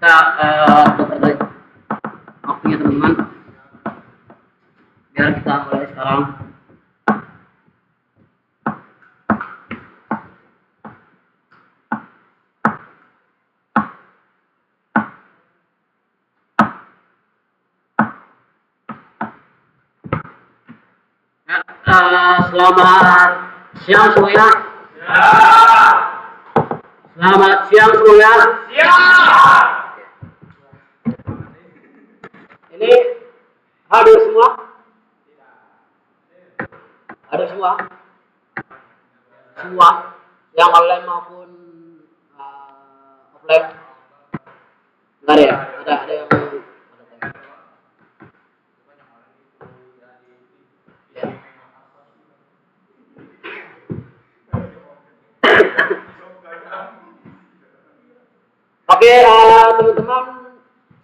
kita waktunya teman-teman, biar kita mulai sekarang. Selamat siang semuanya. Selamat siang semuanya. Ini hadir semua? Hadir semua? Semua yang online maupun offline? Enggak ada ya? Ada yang Oke, teman-teman,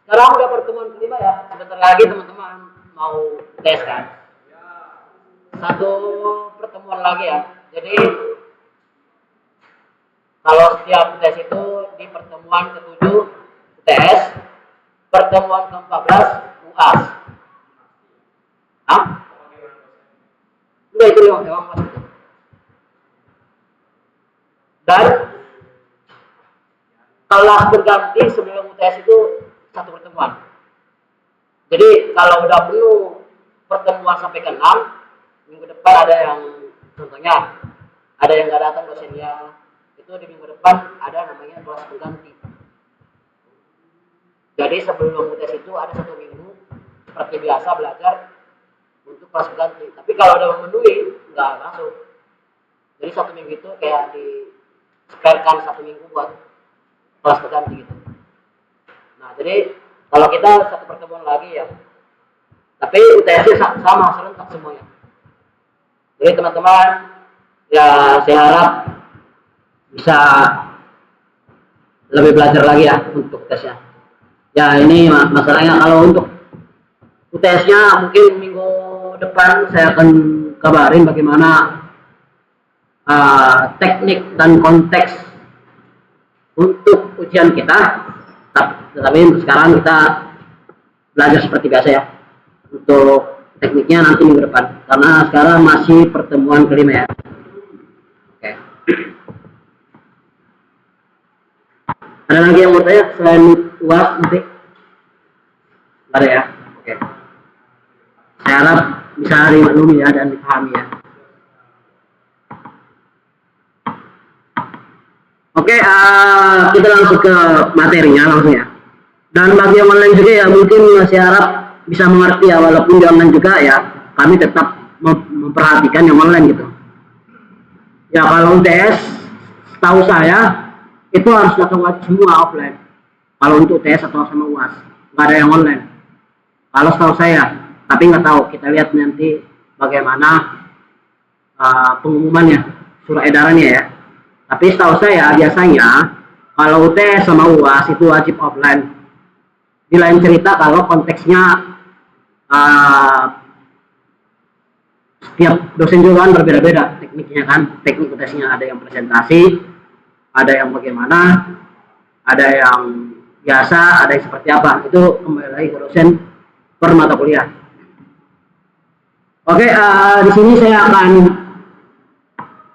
sekarang udah pertemuan kelima ya. Sebentar lagi teman-teman mau tes kan. Satu pertemuan lagi ya. Jadi kalau setiap tes itu di pertemuan ke-7 UTS, pertemuan ke-14 UAS. Hah? Udah itu memang mas itu. Dan kelas berganti sebelum UTS itu satu pertemuan. Jadi kalau udah penuh pertemuan sampai ke-6, minggu depan ada yang contohnya ada yang nggak datang dosennya, itu di minggu depan ada namanya kelas berganti. Jadi sebelum UTS itu ada 1 minggu seperti biasa belajar untuk kelas berganti. Tapi kalau udah memenuhi nggak masuk. Jadi 1 minggu itu kayak di sparekan 1 minggu buat kelas berganti gitu. Nah jadi kalau kita satu pertemuan lagi ya, tapi UTS-nya sama serentak semuanya. Jadi teman-teman ya saya harap bisa lebih belajar lagi ya untuk tesnya. Ya ini masalahnya kalau untuk UTS-nya mungkin minggu depan saya akan kabarin bagaimana teknik dan konteks untuk ujian kita. Tetapi sekarang kita belajar seperti biasa ya. Untuk tekniknya nanti minggu depan, karena sekarang masih pertemuan kelima ya. Oke. Ada lagi yang mau tanya selain UAS nanti? Ada ya. Oke. Saya harap bisa dimaklumi ya dan dipahami ya. Oke, kita langsung ke materinya langsung ya. Dan bagi yang online juga ya mungkin masih harap bisa mengerti ya, walaupun di online juga ya kami tetap memperhatikan yang online gitu. Ya kalau UTS setahu saya itu harus langsung wajib semua offline. Kalau untuk UTS atau sama UAS nggak ada yang online. Kalau setahu saya, tapi nggak tahu, kita lihat nanti bagaimana pengumumannya, surat edarannya ya. Tapi setahu saya biasanya kalau UTS sama UAS itu wajib offline. Di lain cerita kalau konteksnya setiap dosen juga kan berbeda-beda tekniknya kan, teknik UTS-nya ada yang presentasi, ada yang bagaimana, ada yang biasa, ada yang seperti apa, itu kembali lagi ke dosen per mata kuliah. Oke, di sini saya akan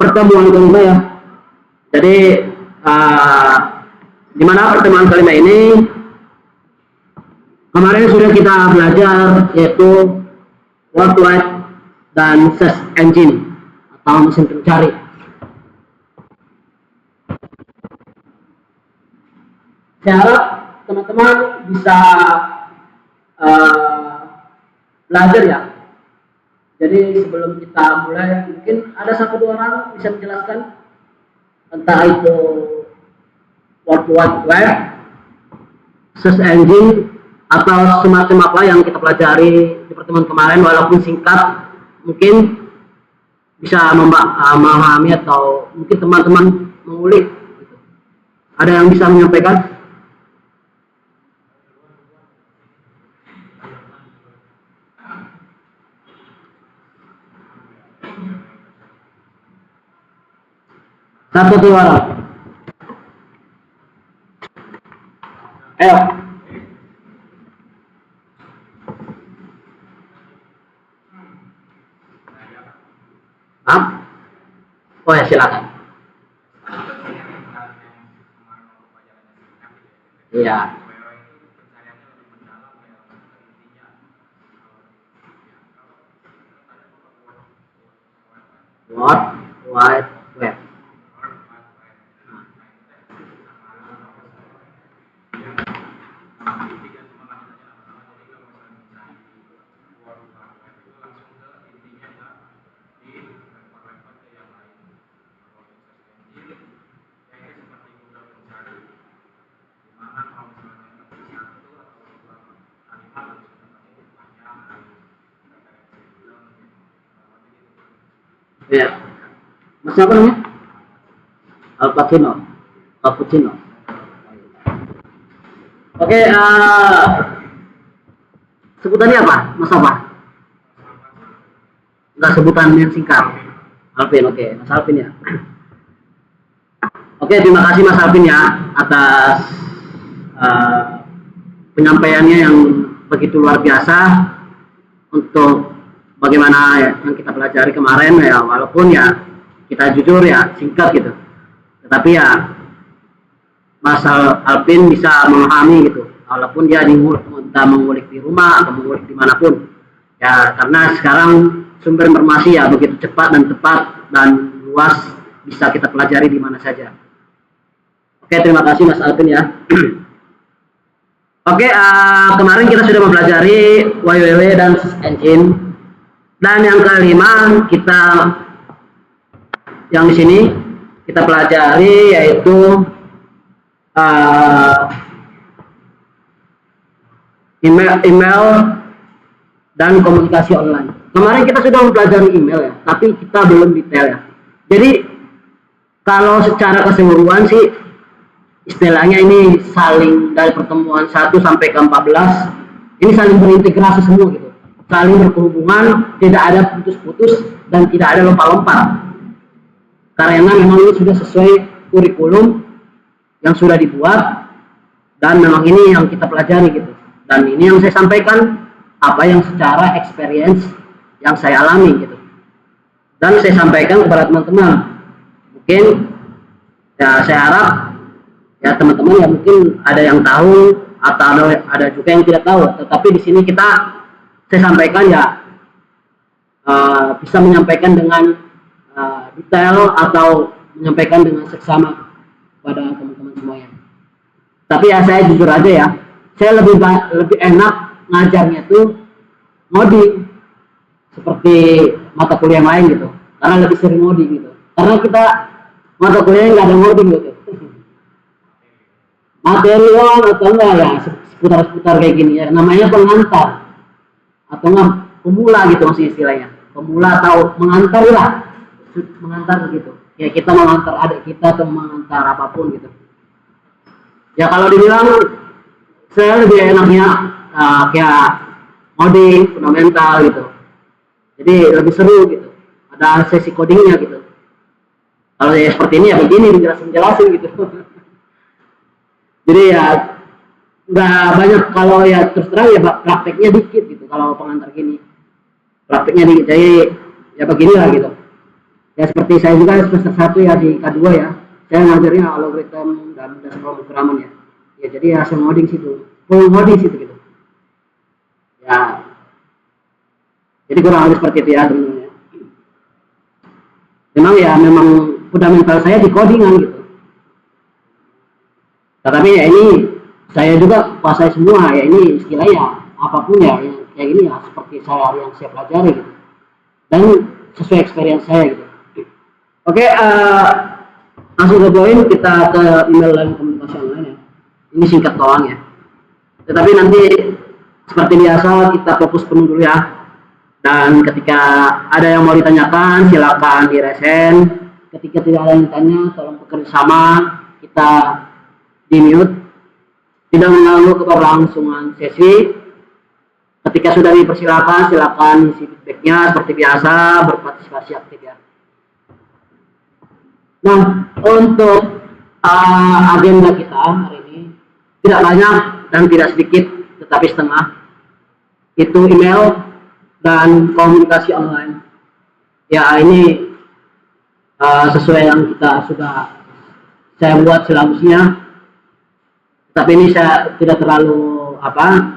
pertemuan kelima ya. Jadi di mana pertemuan kelima ini kemarin sudah kita belajar yaitu worldwide dan search engine atau mesin pencari. Saya harap teman-teman bisa belajar ya. Jadi sebelum kita mulai mungkin ada 1-2 orang bisa menjelaskan entah itu World Wide Web, search engine, atau semacam apa yang kita pelajari di pertemuan kemarin, walaupun singkat mungkin bisa memahami atau mungkin teman-teman mengulik. Ada yang bisa menyampaikan? Satu orang. Ayo. Maaf. Oh ya, silakan. Iya. World Wide Web. Ya. Mas apa namanya? Alpacino. Cappuccino. Oke, sebutannya apa? Mas apa? Enggak, sebutan yang singkat. Alvin, oke. Mas Alvin ya. Oke, terima kasih Mas Alvin ya atas uh, penyampaiannya yang begitu luar biasa untuk bagaimana ya, yang kita pelajari kemarin ya, walaupun ya kita jujur ya singkat gitu, tetapi ya Mas Alvin bisa memahami gitu, walaupun dia entah mengulik di rumah atau mengulik dimanapun ya, karena sekarang sumber informasi ya begitu cepat dan tepat dan luas, bisa kita pelajari di mana saja. Oke, terima kasih Mas Alvin ya. Oke, kemarin kita sudah mempelajari WWW dan search engine, dan yang kelima kita yang di sini kita pelajari yaitu email dan komunikasi online. Kemarin kita sudah mempelajari email ya, tapi kita belum detail ya. Jadi kalau secara keseluruhan sih istilahnya ini saling dari pertemuan 1 sampai ke 14 ini saling berintegrasi semua gitu, saling berhubungan, tidak ada putus-putus dan tidak ada lompat-lompat, karena memang ini sudah sesuai kurikulum yang sudah dibuat dan memang ini yang kita pelajari gitu, dan ini yang saya sampaikan apa yang secara experience yang saya alami gitu, dan saya sampaikan kepada teman-teman. Mungkin ya saya harap ya teman-teman ya mungkin ada yang tahu atau ada juga yang tidak tahu, tetapi di sini saya sampaikan ya bisa menyampaikan dengan detail atau menyampaikan dengan seksama pada teman-teman semuanya. Tapi ya saya jujur aja ya, saya lebih enak ngajarnya tuh ngoding seperti mata kuliah yang lain gitu, karena lebih sering ngoding gitu, karena kita mata kuliahnya nggak ada ngoding gitu, material atau enggak ya seputar-seputar kayak gini ya, namanya pengantar atau enggak pemula gitu masih istilahnya, pemula atau mengantar begitu ya, kita mengantar adik kita atau mengantar apapun gitu ya. Kalau dibilang saya lebih enaknya kayak coding fundamental gitu, jadi lebih seru gitu, ada sesi codingnya gitu. Kalau ya seperti ini ya begini dijelasin gitu. Jadi ya nggak banyak, kalau ya terus terang ya prakteknya dikit gitu kalau pengantar gini, prakteknya dikit, jadi ya beginilah gitu ya. Seperti saya juga semester 1 ya di K2 ya, saya ngajarnya algoritma dan dasar pemrograman ya, jadi ya hasil ngoding situ, full ngoding situ gitu ya, jadi kurang lebih seperti itu ya teman-teman. Memang fundamental saya di codingan gitu, tetapi ya ini saya juga kuasai semua ya, ini istilahnya apapun ya yang kayak gini ya seperti yang saya pelajari gitu, dan sesuai experience saya gitu. Oke, langsung ke poin, kita ke email dan komunikasi online ya. Ini singkat doang ya, tetapi nanti seperti biasa kita fokus penuh dulu ya, dan ketika ada yang mau ditanyakan silakan diresen, ketika tidak ada yang ditanya tolong bekerja sama, kita di mute, tidak mengganggu keberlangsungan sesi. Ketika sudah dipersilakan, silakan isi feedbacknya seperti biasa, berpartisipasi aktif ya. Nah, untuk agenda kita hari ini tidak banyak, dan tidak sedikit tetapi setengah itu email dan komunikasi online. Ya ini sesuai yang kita saya buat silabusnya, tapi ini saya tidak terlalu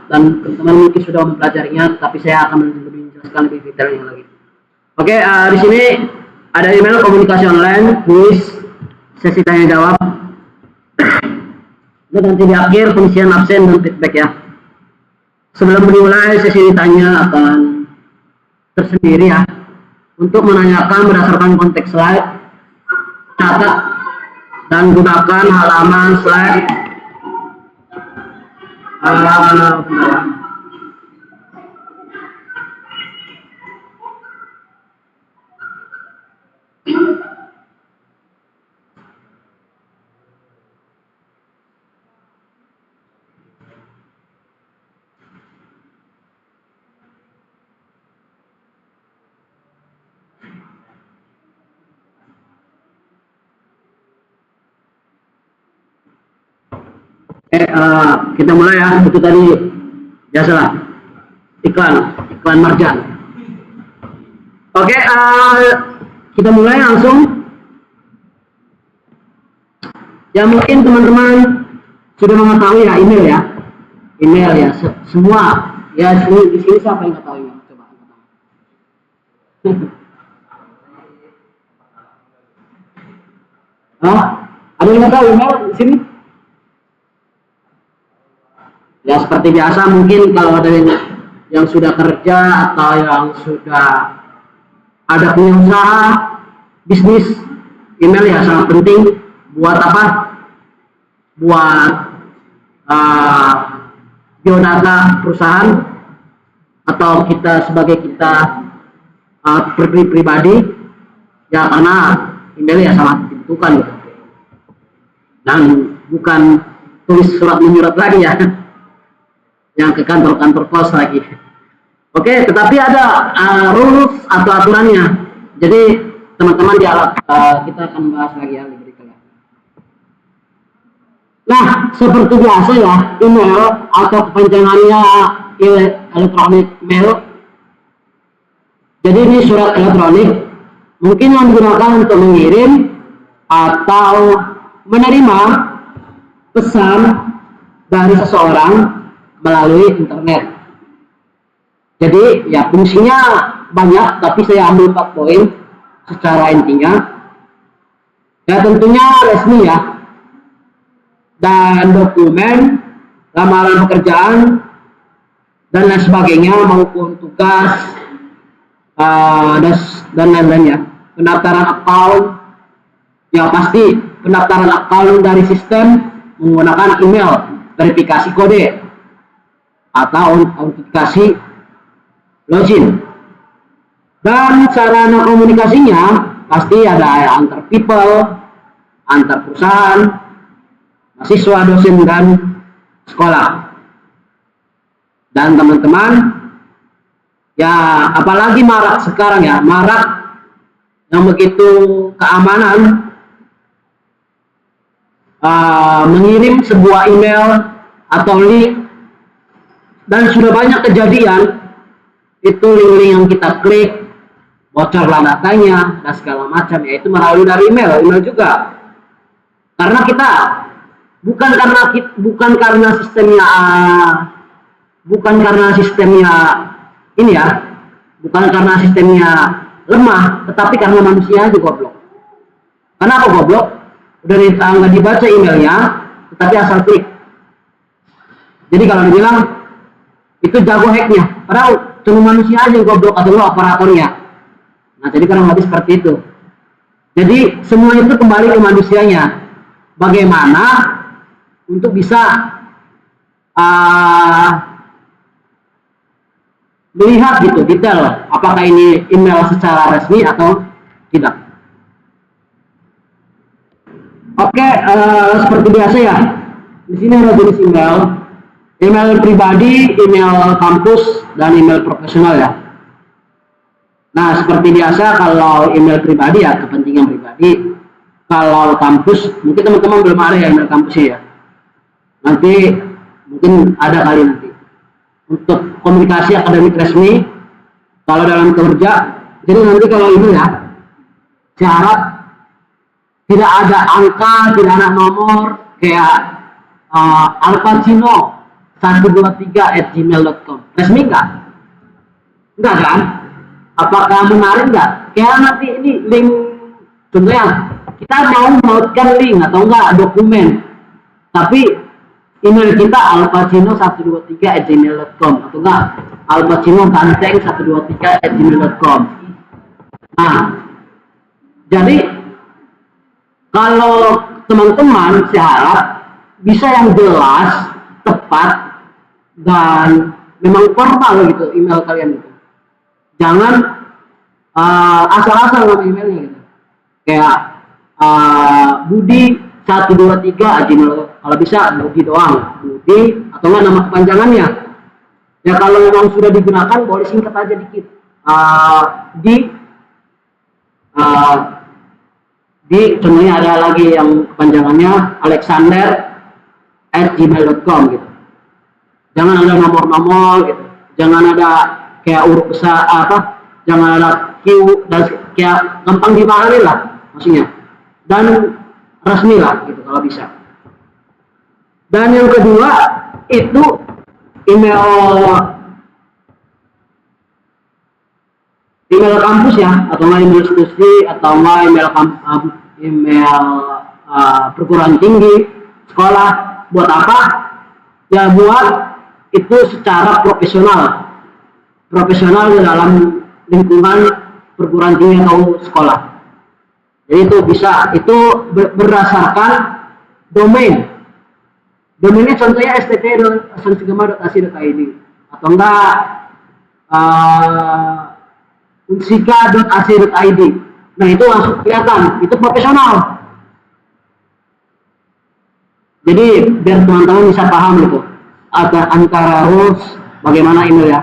dan teman-teman mungkin sudah mempelajarinya, tapi saya akan lebih menjelaskan lebih detailnya lagi. Oke, di sini ada email komunikasi online, tulis sesi tanya jawab. Dan nanti di akhir pengisian absen dan feedback ya. Sebelum dimulai sesi tanya akan tersendiri ya. Untuk menanyakan berdasarkan konteks slide, catat dan gunakan halaman slide. Kita mulai ya. Itu tadi biasalah iklan marjan. Oke, kita mulai langsung. Ya mungkin teman-teman sudah mengetahui ya email ya semua ya. Di sini siapa yang tahu email? Coba. Ada yang tahu email di sini? Ya seperti biasa, mungkin kalau ada yang sudah kerja atau yang sudah ada punya usaha bisnis, email ya sangat penting. Buat apa? Buat biodata perusahaan atau kita sebagai pribadi ya, karena email ya sangat dibutuhkan gitu. Dan bukan tulis surat menyurat lagi ya, yang ke kantor-kantor pos lagi. Oke, tetapi ada rules atau aturannya. Jadi teman-teman kita akan bahas lagi ya berikutnya. Nah, seperti biasa ya, email atau kepanjangannya elektronik mail. Jadi ini surat elektronik, mungkin yang digunakan untuk mengirim atau menerima pesan dari seseorang melalui internet. Jadi ya fungsinya banyak, tapi saya ambil 4 poin secara intinya. Ya tentunya resmi ya, dan dokumen, lamaran pekerjaan dan lain sebagainya, maupun tugas dan lain-lainnya. Pendaftaran account ya pasti pendaftaran account dari sistem menggunakan email, verifikasi kode atau autentikasi login. Dan sarana komunikasinya pasti ada antar people, antar perusahaan, mahasiswa, dosen, dan sekolah. Dan teman-teman ya, apalagi marak sekarang ya, marak yang begitu keamanan, mengirim sebuah email atau link. Dan sudah banyak kejadian itu link-link yang kita klik bocorlah datanya dan segala macam, yaitu melalui dari email juga. Karena kita bukan karena sistemnya lemah, tetapi karena manusia aja goblok. Kenapa goblok? Udah nggak dibaca emailnya, tetapi asal klik. Jadi kalau dibilang itu jago hacknya, padahal cuma manusia aja yang goblok atau lo operatornya. Nah, jadi kurang lebih seperti itu. Jadi semua itu kembali ke manusianya. Bagaimana untuk bisa melihat gitu detail apakah ini email secara resmi atau tidak. Oke, seperti biasa ya. Di sini ada jenis email pribadi, email kampus, dan email profesional ya. Nah, seperti biasa kalau email pribadi ya kepentingan pribadi. Kalau kampus, mungkin teman-teman belum ada ya email kampusnya ya. Nanti Mungkin ada kali nanti untuk komunikasi akademik resmi. Kalau dalam kerja, jadi nanti kalau itu ya, saya harap tidak ada angka, tidak ada nomor kayak alpacino123@gmail.com. Resmi enggak? Enggak kan? Apakah menarik enggak? Kayak nanti ini link, contohnya kita mau melautkan link atau enggak dokumen, tapi email kita alpacino123@gmail.com atau enggak alpacino123@gmail.com. Nah, jadi kalau teman-teman saya harap bisa yang jelas, tepat, dan memang formal gitu email kalian gitu. Jangan asal-asal nama emailnya gitu. Kayak Budi 123 gmail, kalau bisa Budi doang, Budi atau enggak nama kepanjangannya. Ya kalau memang sudah digunakan boleh singkat aja dikit. Di contohnya ada lagi yang kepanjangannya alexander@gmail.com gitu. Jangan ada nomor-nomor gitu. Jangan ada kayak huruf besar jangan ada Q dan kayak gampang dipahami lah maksudnya. Dan resmi lah gitu kalau bisa. Dan yang kedua itu email kampus ya, atau nggak email institusi, atau nggak email perguruan tinggi, sekolah. Buat apa? Ya buat itu secara profesional di dalam lingkungan perguruan tinggi atau sekolah. Jadi itu bisa, itu berdasarkan domain. Domainnya contohnya stt.asansigema.ac.id atau enggak unsika.ac.id. Nah itu langsung kelihatan, itu profesional. Jadi biar teman-teman bisa paham gitu antara rules bagaimana email ya.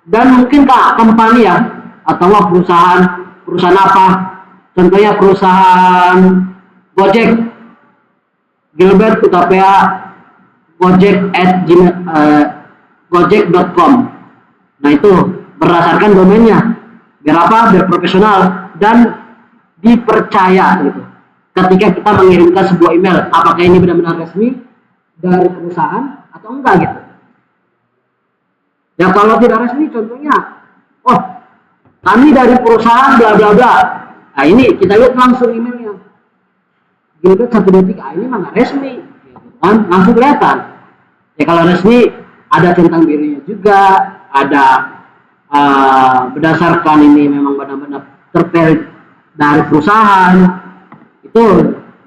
Dan mungkin company ya, atau perusahaan apa, contohnya perusahaan Gojek, Gilbert Utapea gojek.com. Nah itu berdasarkan domainnya. Biar apa? Biar profesional dan dipercaya gitu. Ketika kita mengirimkan sebuah email, apakah ini benar-benar resmi dari perusahaan atau enggak gitu. Ya kalau tidak resmi, contohnya, oh kami dari perusahaan bla bla bla. Nah ini kita lihat langsung emailnya. Gilbert 123, ini mah nggak resmi, gitu kan? Langsung kelihatan. Ya kalau resmi ada centang birunya juga, ada berdasarkan ini memang benar-benar terpilih dari perusahaan.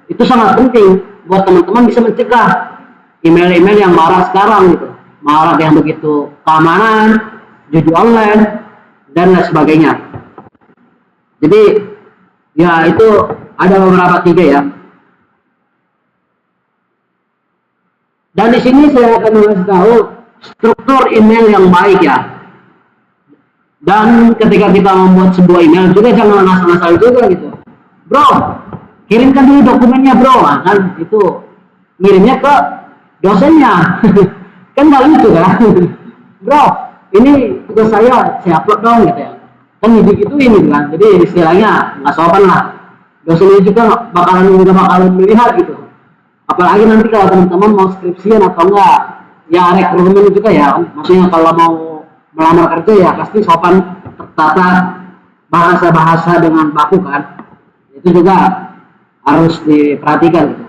Itu sangat penting buat teman-teman bisa mencegah email-email yang marak sekarang gitu, marak yang begitu keamanan, judi online dan lain sebagainya. Jadi ya itu ada beberapa tiga ya. Dan di sini saya akan mengasih tahu struktur email yang baik ya. Dan ketika kita membuat sebuah email juga jangan ngasal-ngasal juga gitu. Bro, kirimkan dulu dokumennya bro, kan itu ngirimnya ke dosennya. Kan nggak lucu kan? Bro, ini tugas saya upload dong gitu ya. Kan gitu ini kan. Jadi istilahnya nggak sopan lah. Dosennya juga nggak bakalan melihat gitu. Apalagi nanti kalau teman-teman mau skripsian atau enggak ya rekrutmen juga ya, maksudnya kalau mau melamar kerja ya pasti sopan, tertata, bahasa dengan baku kan, itu juga harus diperhatikan gitu.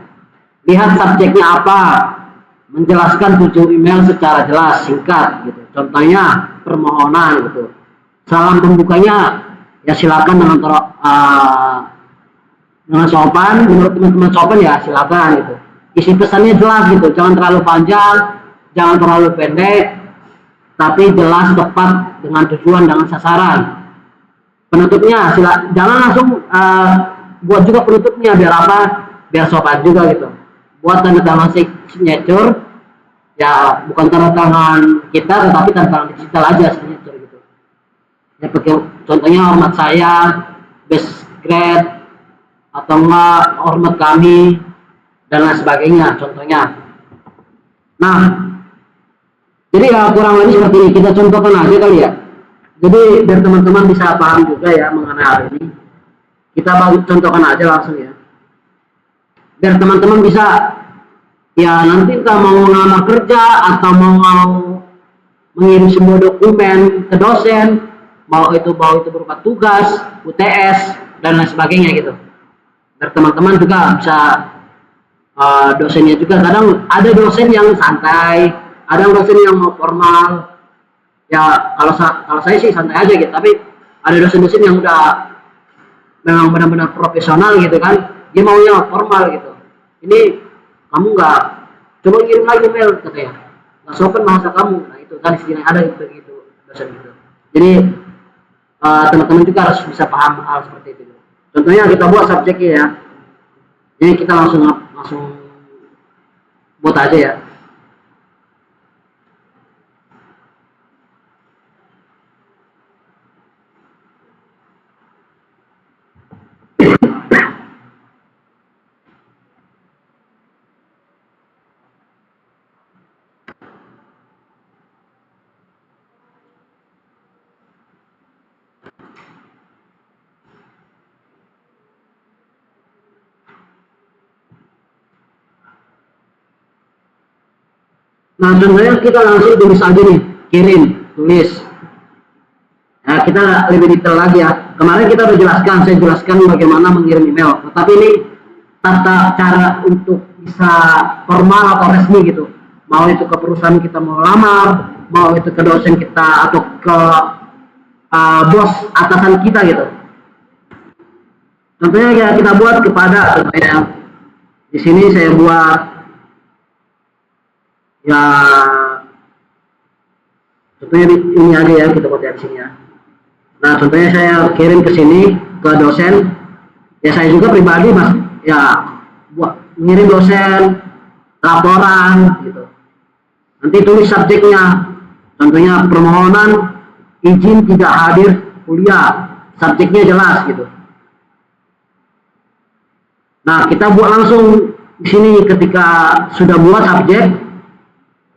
Lihat subjeknya apa, menjelaskan tujuan email secara jelas, singkat gitu. Contohnya permohonan gitu, salam pembukanya ya silakan dengan sopan, menurut teman-teman sopan ya silakan gitu. Isi pesannya jelas gitu, jangan terlalu panjang, jangan terlalu pendek, tapi jelas, tepat, dengan tujuan, dengan sasaran. Penutupnya jangan langsung buat juga penutupnya, biar apa? Biar sopan juga gitu. Buat tanda tangan signature, ya bukan tanda tangan kita, tetapi tanda tangan digital aja signature gitu. Ya pakai contohnya hormat saya, best grade, atau enggak hormat kami dan lain sebagainya contohnya. Nah Jadi ya kurang lebih seperti ini, kita contohkan aja kali ya. Jadi biar teman-teman bisa paham juga ya mengenai hal ini. Kita contohkan aja langsung ya. Biar teman-teman bisa ya nanti entah mau ngelamar kerja atau mau mengirim sebuah dokumen ke dosen, mau itu berupa tugas, UTS dan lain sebagainya gitu. Biar teman-teman juga bisa dosennya juga kadang ada dosen yang santai, ada dosen yang mau formal. Ya kalau saya sih santai aja gitu, tapi ada dosen-dosen yang udah memang benar-benar profesional gitu kan, dia maunya formal gitu. Ini kamu nggak coba kirim lagi email katanya, nggak sopan bahasa kamu. Nah itu kan istilahnya ada begitu dosen gitu. Jadi teman-teman juga harus bisa paham hal seperti itu. Contohnya kita buat subjeknya ya, jadi kita langsung buat aja ya. Nah contohnya kita langsung tulis aja nih, kirim, tulis. Nah kita lebih detail lagi ya. Kemarin kita udah jelaskan, saya jelaskan bagaimana mengirim email. Tetapi ini tata cara untuk bisa formal atau resmi gitu. Mau itu ke perusahaan kita mau lamar, mau itu ke dosen kita atau ke bos atasan kita gitu. Contohnya ya kita buat kepada contohnya di sini saya buat ya contohnya ini aja ya, kita buat di sini ya. Nah contohnya saya kirim ke sini ke dosen ya, saya juga pribadi mas ya buat mengirim dosen laporan gitu. Nanti tulis subjeknya, contohnya permohonan izin tidak hadir kuliah, subjeknya jelas gitu. Nah kita buat langsung di sini ketika sudah buat subjek,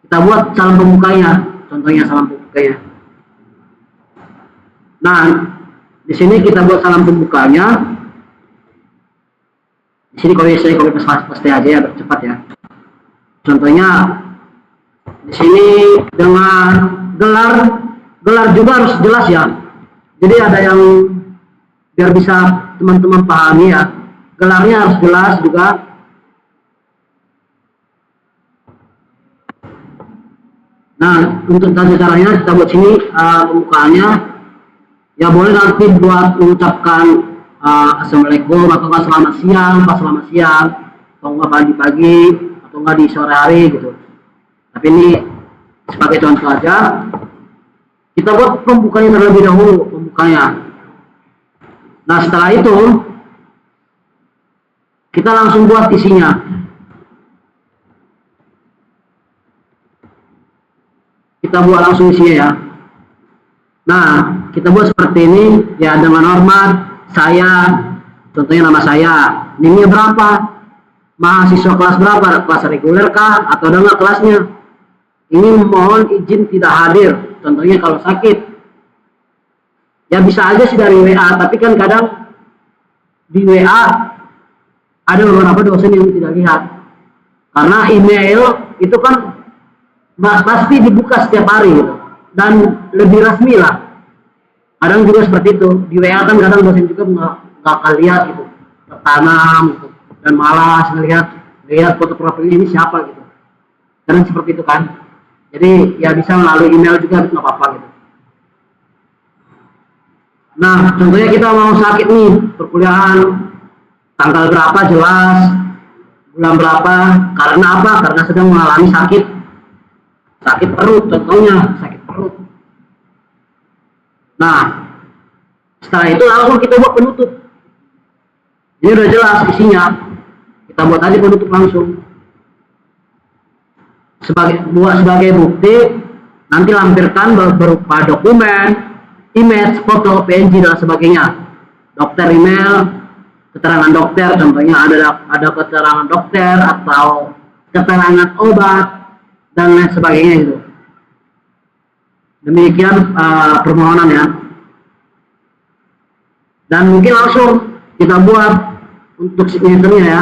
kita buat salam pembukanya, contohnya salam pembukanya. Nah di sini kita buat salam pembukanya. Di sini kalau saya copy paste aja ya, bercepat ya. Contohnya di sini dengan gelar juga harus jelas ya. Jadi ada yang biar bisa teman-teman pahami ya, gelarnya harus jelas juga. Nah untuk tata caranya kita buat sini pembukaannya ya, boleh nanti buat mengucapkan assalamualaikum atau enggak selamat siang, pas selamat siang, atau enggak pagi-pagi, atau enggak di sore hari gitu. Tapi ini sebagai contoh aja, kita buat pembukanya terlebih dahulu, pembukanya. Nah setelah itu kita langsung buat isinya. Kita buat langsung isinya ya. Nah kita buat seperti ini ya, dengan hormat saya, contohnya nama saya, NIM-nya berapa, mahasiswa kelas berapa, kelas reguler kah atau ada nggak kelasnya, ini mohon izin tidak hadir, contohnya kalau sakit ya bisa aja sih dari WA, tapi kan kadang di WA ada beberapa dosen yang tidak lihat karena email itu kan pasti dibuka setiap hari gitu, dan lebih resmi lah. Kadang juga seperti itu, di WA kan kadang dosen juga nggak akan lihat gitu, tertanam gitu, dan malas ngelihat foto profil ini siapa gitu. Kadang seperti itu kan. Jadi ya bisa melalui email juga nggak apa-apa gitu. Nah contohnya kita mau sakit nih, perkuliahan tanggal berapa jelas, bulan berapa, karena apa, karena sedang mengalami sakit perut, contohnya sakit perut. Nah setelah itu langsung kita buat penutup. Ini udah jelas isinya, kita buat aja penutup langsung. Sebagai bukti, nanti lampirkan berupa dokumen, image, foto, PNG dan sebagainya. Dokter email, keterangan dokter, contohnya ada keterangan dokter atau keterangan obat dan lain sebagainya gitu. Demikian permohonan ya. Dan mungkin langsung kita buat untuk signaturnya ya.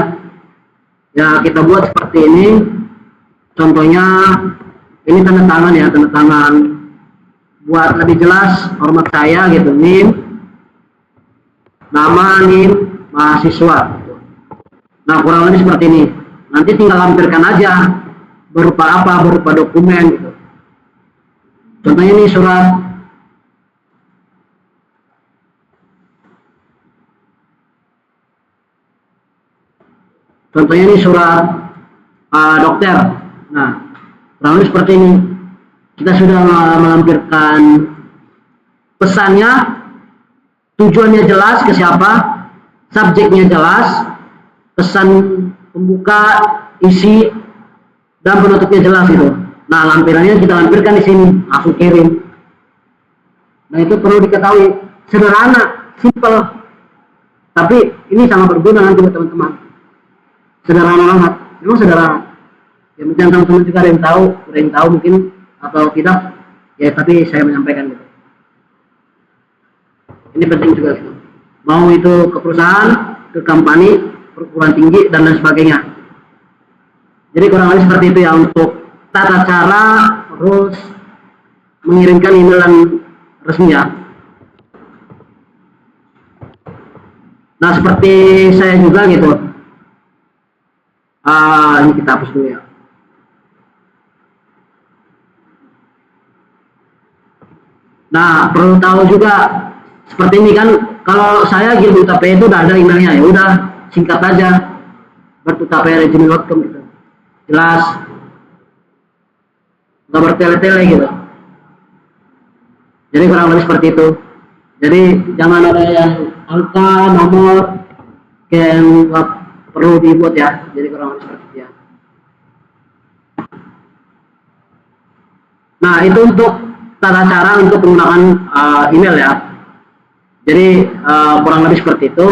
Ya kita buat seperti ini. Contohnya ini tanda tangan ya, tanda tangan. Buat lebih jelas hormat saya gitu, NIM, nama, NIM, mahasiswa. Nah kurang lebih seperti ini. Nanti tinggal lampirkan aja berupa apa, berupa dokumen gitu. Contohnya ini surat dokter. Nah kurang lebih seperti ini. Kita sudah melampirkan pesannya, tujuannya jelas ke siapa, subjeknya jelas, pesan pembuka, isi, dan penutupnya jelas gitu. Nah lampirannya kita lampirkan di sini, langsung kirim. Nah itu perlu diketahui, sederhana, simple, tapi ini sangat berguna nanti buat teman-teman. Sederhana banget, memang sederhana. Ya mungkin teman-teman juga ada yang tahu mungkin atau tidak, ya tapi saya menyampaikan gitu. Ini penting juga gitu. Mau itu ke perusahaan, ke company, perguruan tinggi dan lain sebagainya. Jadi kurang lebih seperti itu ya untuk tata cara terus mengirimkan emailan resmi ya. Nah seperti saya juga gitu. Ini kita hapus dulu ya. Nah perlu tahu juga seperti ini kan, kalau saya kirim UTP itu udah ada emailnya, ya udah singkat aja bertutap@gmail.com gitu, jelas, nggak bertele-tele gitu. Jadi kurang lebih seperti itu. Jadi jangan ada yang angka, nomor yang perlu dibuat ya. Jadi kurang lebih seperti itu ya. Nah itu untuk tata cara untuk menggunakan email ya. Jadi kurang lebih seperti itu.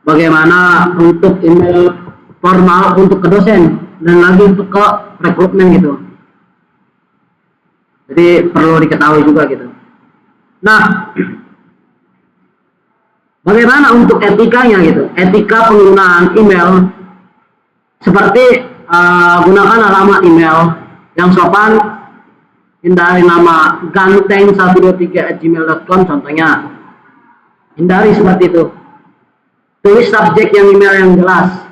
Bagaimana untuk email formal untuk ke dosen dan lagi untuk ke rekrutmen gitu. Jadi perlu diketahui juga gitu. Nah, bagaimana untuk etikanya gitu? Etika penggunaan email seperti gunakan alamat email yang sopan, hindari nama ganteng123@gmail.com contohnya. Hindari seperti itu. Tulis subjek yang email yang jelas.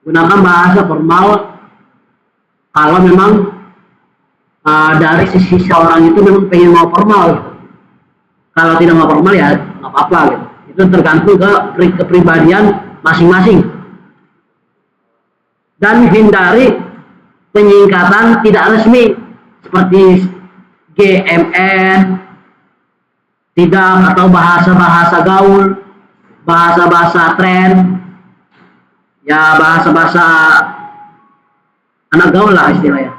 Gunakan bahasa formal kalau memang dari sisi seorang itu memang pengen mau formal gitu. Kalau tidak mau formal ya nggak apa-apa gitu. Itu tergantung ke kepribadian masing-masing. Dan hindari penyingkatan tidak resmi seperti GMN, tidak, atau bahasa-bahasa gaul, bahasa-bahasa tren, ya bahasa-bahasa anak gaul lah istilahnya.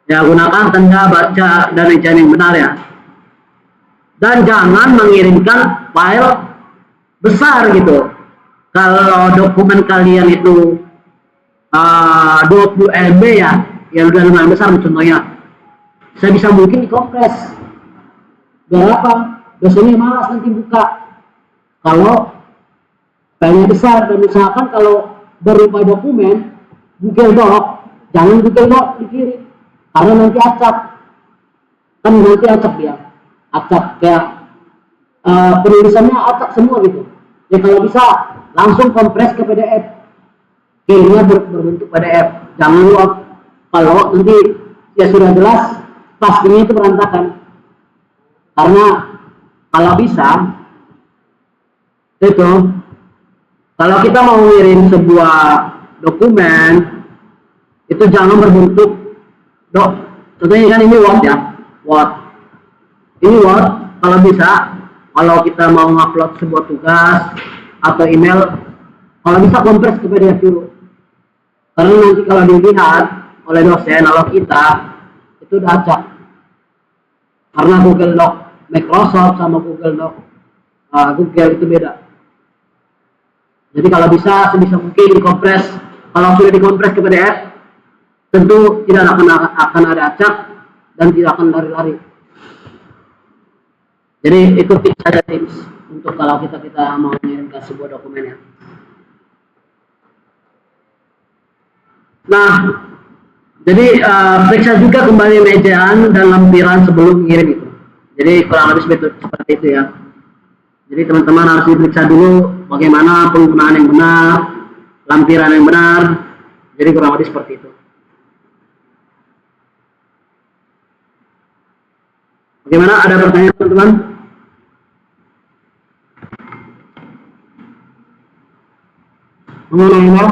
Ya gunakan tanda baca dan ejaan yang benar ya. Dan jangan mengirimkan file besar gitu. Kalau dokumen kalian itu 20 MB ya, yang udah lumayan besar contohnya, sebisa mungkin dikompres. Biar apa? Dosennya malas nanti buka. Kalau filenya besar, dan misalkan kalau berupa dokumen Google Doc, jangan Google Doc dikirim. Karena nanti acak, kan nanti acak dia, acak kayak penulisannya acak semua gitu. Ya kalau bisa langsung kompres ke PDF, kirimnya berbentuk PDF. Jangan lupa kalau nanti ya sudah jelas pastinya itu berantakan. Karena kalau bisa itu, kalau kita mau ngirim sebuah dokumen itu jangan berbentuk contohnya kan ini Word ya, ini Word. Kalau bisa, kalau kita mau ngupload sebuah tugas atau email, kalau bisa kompres ke PDF dulu, karena nanti kalau dilihat oleh dosen kalau kita itu udah acak. Karena Google Doc Microsoft sama Google Doc Google itu beda. Jadi kalau bisa sebisa mungkin dikompres. Kalau sudah dikompres ke PDF, tentu tidak akan ada acak dan tidak akan lari-lari. Jadi ikuti saja tips untuk kalau kita mau mengirimkan sebuah dokumen ya. Nah, jadi periksa juga kembali ejaan dan lampiran sebelum mengirim itu. Jadi kurang lebih seperti itu ya. Jadi teman-teman harus diperiksa dulu bagaimana penggunaan yang benar, lampiran yang benar. Jadi kurang lebih seperti itu. Bagaimana, ada pertanyaan teman-teman? Mengenai email?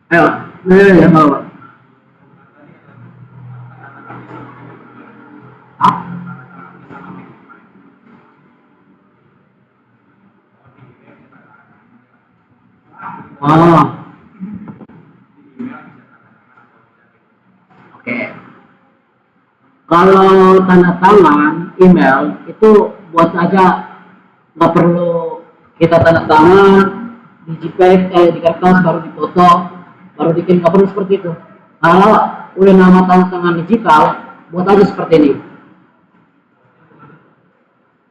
Ayo, ya mau. Oh, oke. Kalau tanda tangan email itu buat aja, nggak perlu kita tanda tangan di JPEG, di kertas baru dipoto, baru bikin, nggak perlu seperti itu. Kalau udah nama tanda tangan digital, buat aja seperti ini.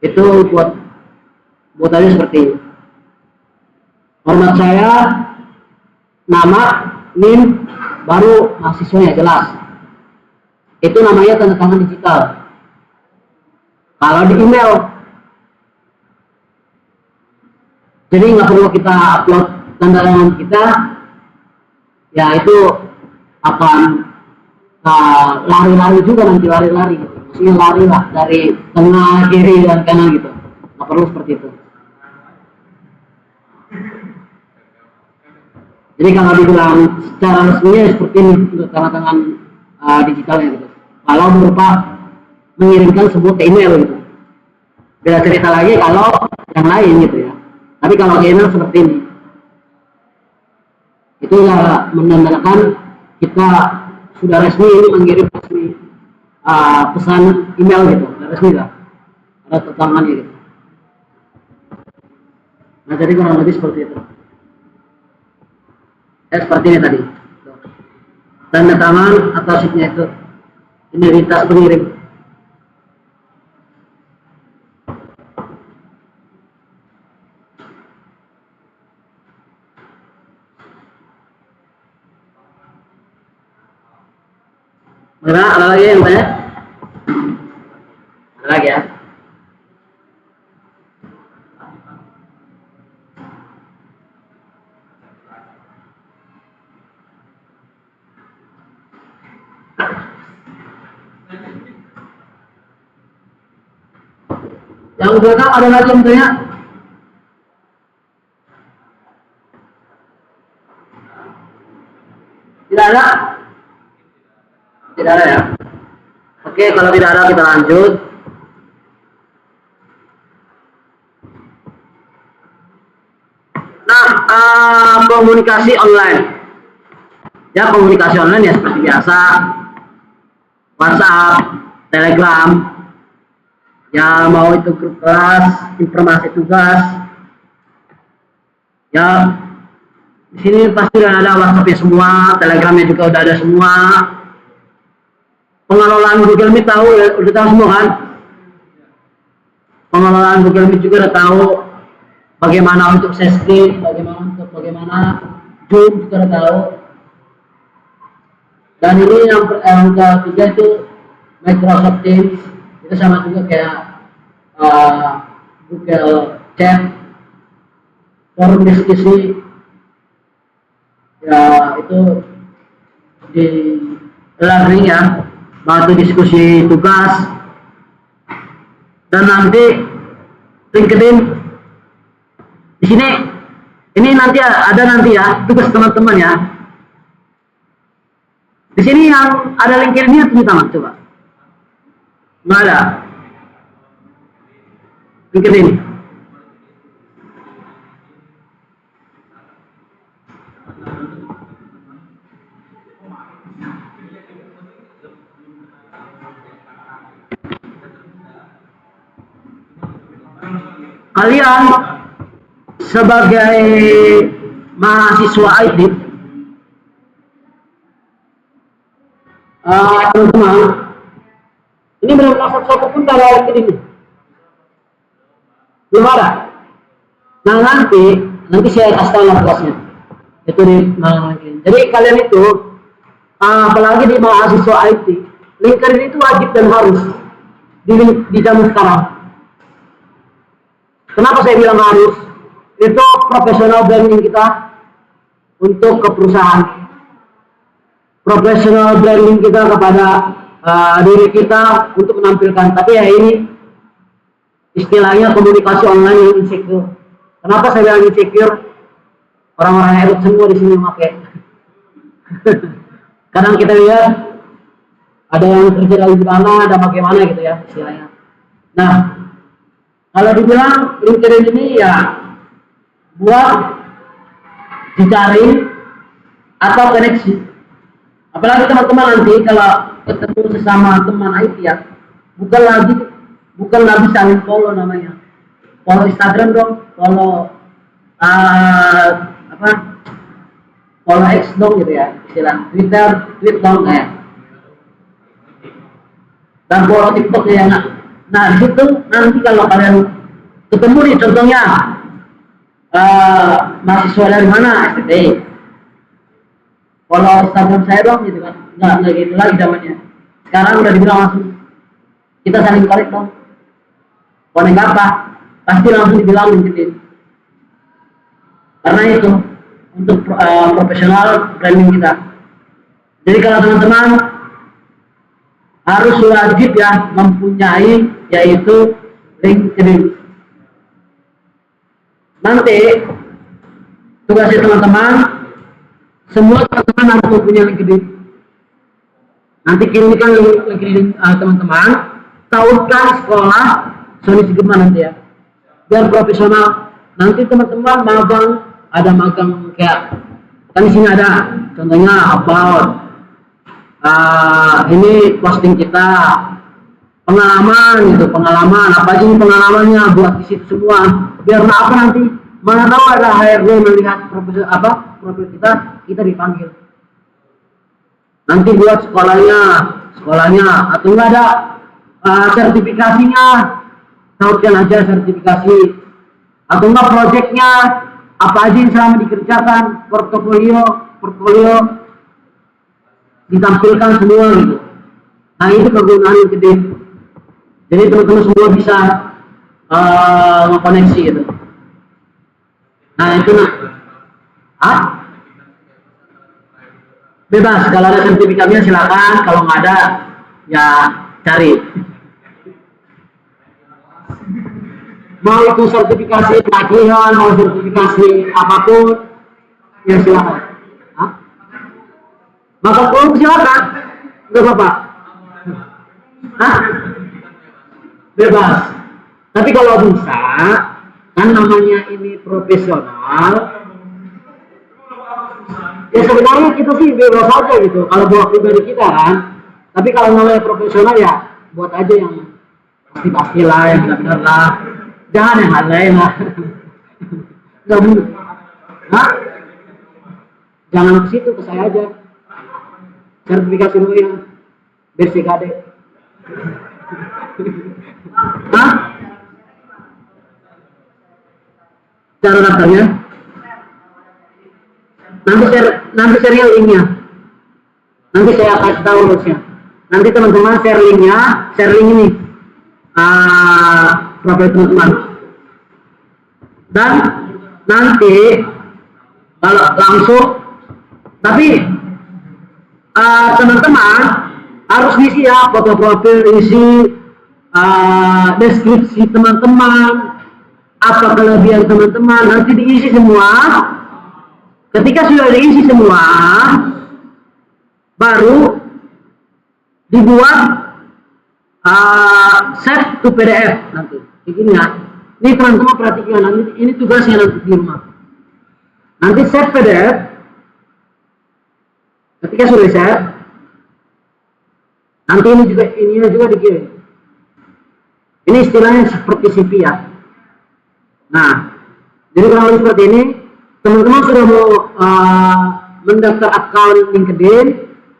Itu buat aja seperti ini. Format saya, nama, NIM, baru mahasiswanya jelas. Itu namanya tanda tangan digital. Kalau di email, jadi nggak perlu kita upload tanda tangan kita, ya itu akan lari-lari juga nanti, lari-lari gitu. Maksudnya lari lah dari tengah, kiri, dan kanan gitu. Nggak perlu seperti itu. Jadi kalau dibilang secara resminya seperti ini untuk tanda tangan digitalnya gitu. Kalau berupa mengirimkan sebuah ke email gitu. Beda cerita lagi kalau yang lain gitu ya. Tapi kalau ke email seperti ini, itu ya menandakan kita sudah resmi ini mengirim resmi pesan email gitu, resmi lah, ada tangannya gitu. Nah jadi kurang lebih seperti itu. Seperti ini tadi, tanda tangan atau signature identitas pengirim. Mana ada lagi yang tanya? Ada lagi ya? Yang belakang ada lagi yang tanya? Tidak ada? Tidak ada ya? Oke, kalau tidak ada kita lanjut. Nah, komunikasi online. Ya, komunikasi online ya seperti biasa. WhatsApp, Telegram, ya mau itu grup kelas, informasi tugas. Ya, di sini pasti udah ada WhatsApp-nya semua, Telegramnya juga udah ada semua. Pengelolaan Google Meet tahu ya, udah tahu semua kan? Pengelolaan Google Meet juga udah tahu bagaimana untuk share screen, bagaimana Zoom juga udah tahu. Dan ini yang ketiga itu Microsoft Teams, itu sama juga kayak Google Chat, forum diskusi, ya itu di learning ya, batu diskusi tugas, dan nanti LinkedIn di sini ini nanti ada nanti ya tugas teman-teman ya. Di sini yang ada LinkedIn-nya tunjuk tangan coba. Nggak ada. LinkedIn. Kalian sebagai mahasiswa IT, teman-teman, ini benar-benar satu-satu pun kalau LinkedIn ini belum ada. Nah nanti saya kasih tahu tugasnya itu di LinkedIn. Jadi kalian itu apalagi di mahasiswa IT, LinkedIn itu wajib dan harus di zaman sekarang. Kenapa saya bilang harus? Itu profesional branding kita untuk ke perusahaan, profesional branding kita kepada diri kita untuk menampilkan. Tapi ya ini istilahnya komunikasi online yang insecure. Kenapa saya bilang insecure? Orang-orang elit semua di sini memakai. Kadang kita lihat ada yang kerja dari mana, ada bagaimana gitu ya istilahnya. Nah, kalau dibilang LinkedIn ini ya buat dicari atau koneksi. Apalagi teman-teman nanti kalau ketemu sesama teman IT ya, bukan lagi saling follow namanya. Follow Instagram dong, follow follow X dong gitu ya, istilah tweet dong kayak. Dan follow TikTok ya nggak. Nah di situ nanti kalau kalian ketemu nih contohnya mahasiswa dari mana STT, follow Instagram saya dong gitu kan, nggak gitu lagi zamannya. Sekarang udah dibilang langsung kita saling connect dong. Connect apa? Pasti langsung dibilang LinkedIn. Karena itu untuk profesional branding kita. Jadi kalau teman-teman harus wajib ya mempunyai yaitu LinkedIn. Nanti tugasnya teman-teman semua teman-teman harus mempunyai LinkedIn. Nanti kirimkan LinkedIn teman-teman, tahunkan sekolah Sony Sigma nanti ya, biar profesional. Nanti teman-teman magang, ada magang kayak kan di sini ada contohnya about ini posting kita pengalaman gitu, pengalaman apa aja pengalamannya buat di situ semua, biar apa nanti mana tahu ada HRD melihat profil kita dipanggil nanti buat sekolahnya atau enggak ada sertifikasinya, tautkan aja sertifikasi atau enggak proyeknya apa aja yang selama dikerjakan, portofolio ditampilkan semua gitu. Nah itu kegunaan yang gede. Jadi teman-teman semua bisa mengkoneksi gitu. Nah itu bebas, kalau ada sertifikatnya silakan, kalau nggak ada ya cari. Mau itu sertifikasi pelatihan, mau sertifikasi apapun ya silakan. Makan kolom silakan, nggak apa-apa. Bebas. Tapi kalau bisa, kan namanya ini profesional. Ya sebenarnya kita sih bebas aja gitu. Kalau buat pribadi kita kan. Tapi kalau namanya profesional ya buat aja yang pasti lah, yang benar-benar lah. Jangan yang lain lah. Nggak bener. Jangan ke situ, ke saya aja. Sertifikasi dulu yang BCKD. Cara daftarnya? Nanti share linknya. Nanti saya kasih tahu terusnya. Nanti teman-teman share link ini. Profil teman-teman. Dan nanti kalau langsung, tapi teman-teman harus isi ya foto profil, isi deskripsi teman-teman, apa kelebihan teman-teman, nanti diisi semua. Ketika sudah diisi semua, baru dibuat save to PDF nanti. Begini ya. Ini teman-teman perhatikan, nanti ini tugasnya nanti di rumah. Nanti save PDF. Ketika sudah save, nanti ini juga dikirim. Ini istilahnya seperti CV ya. Nah, jadi kurang lebih seperti ini. Teman-teman sudah mau mendaftar akun LinkedIn,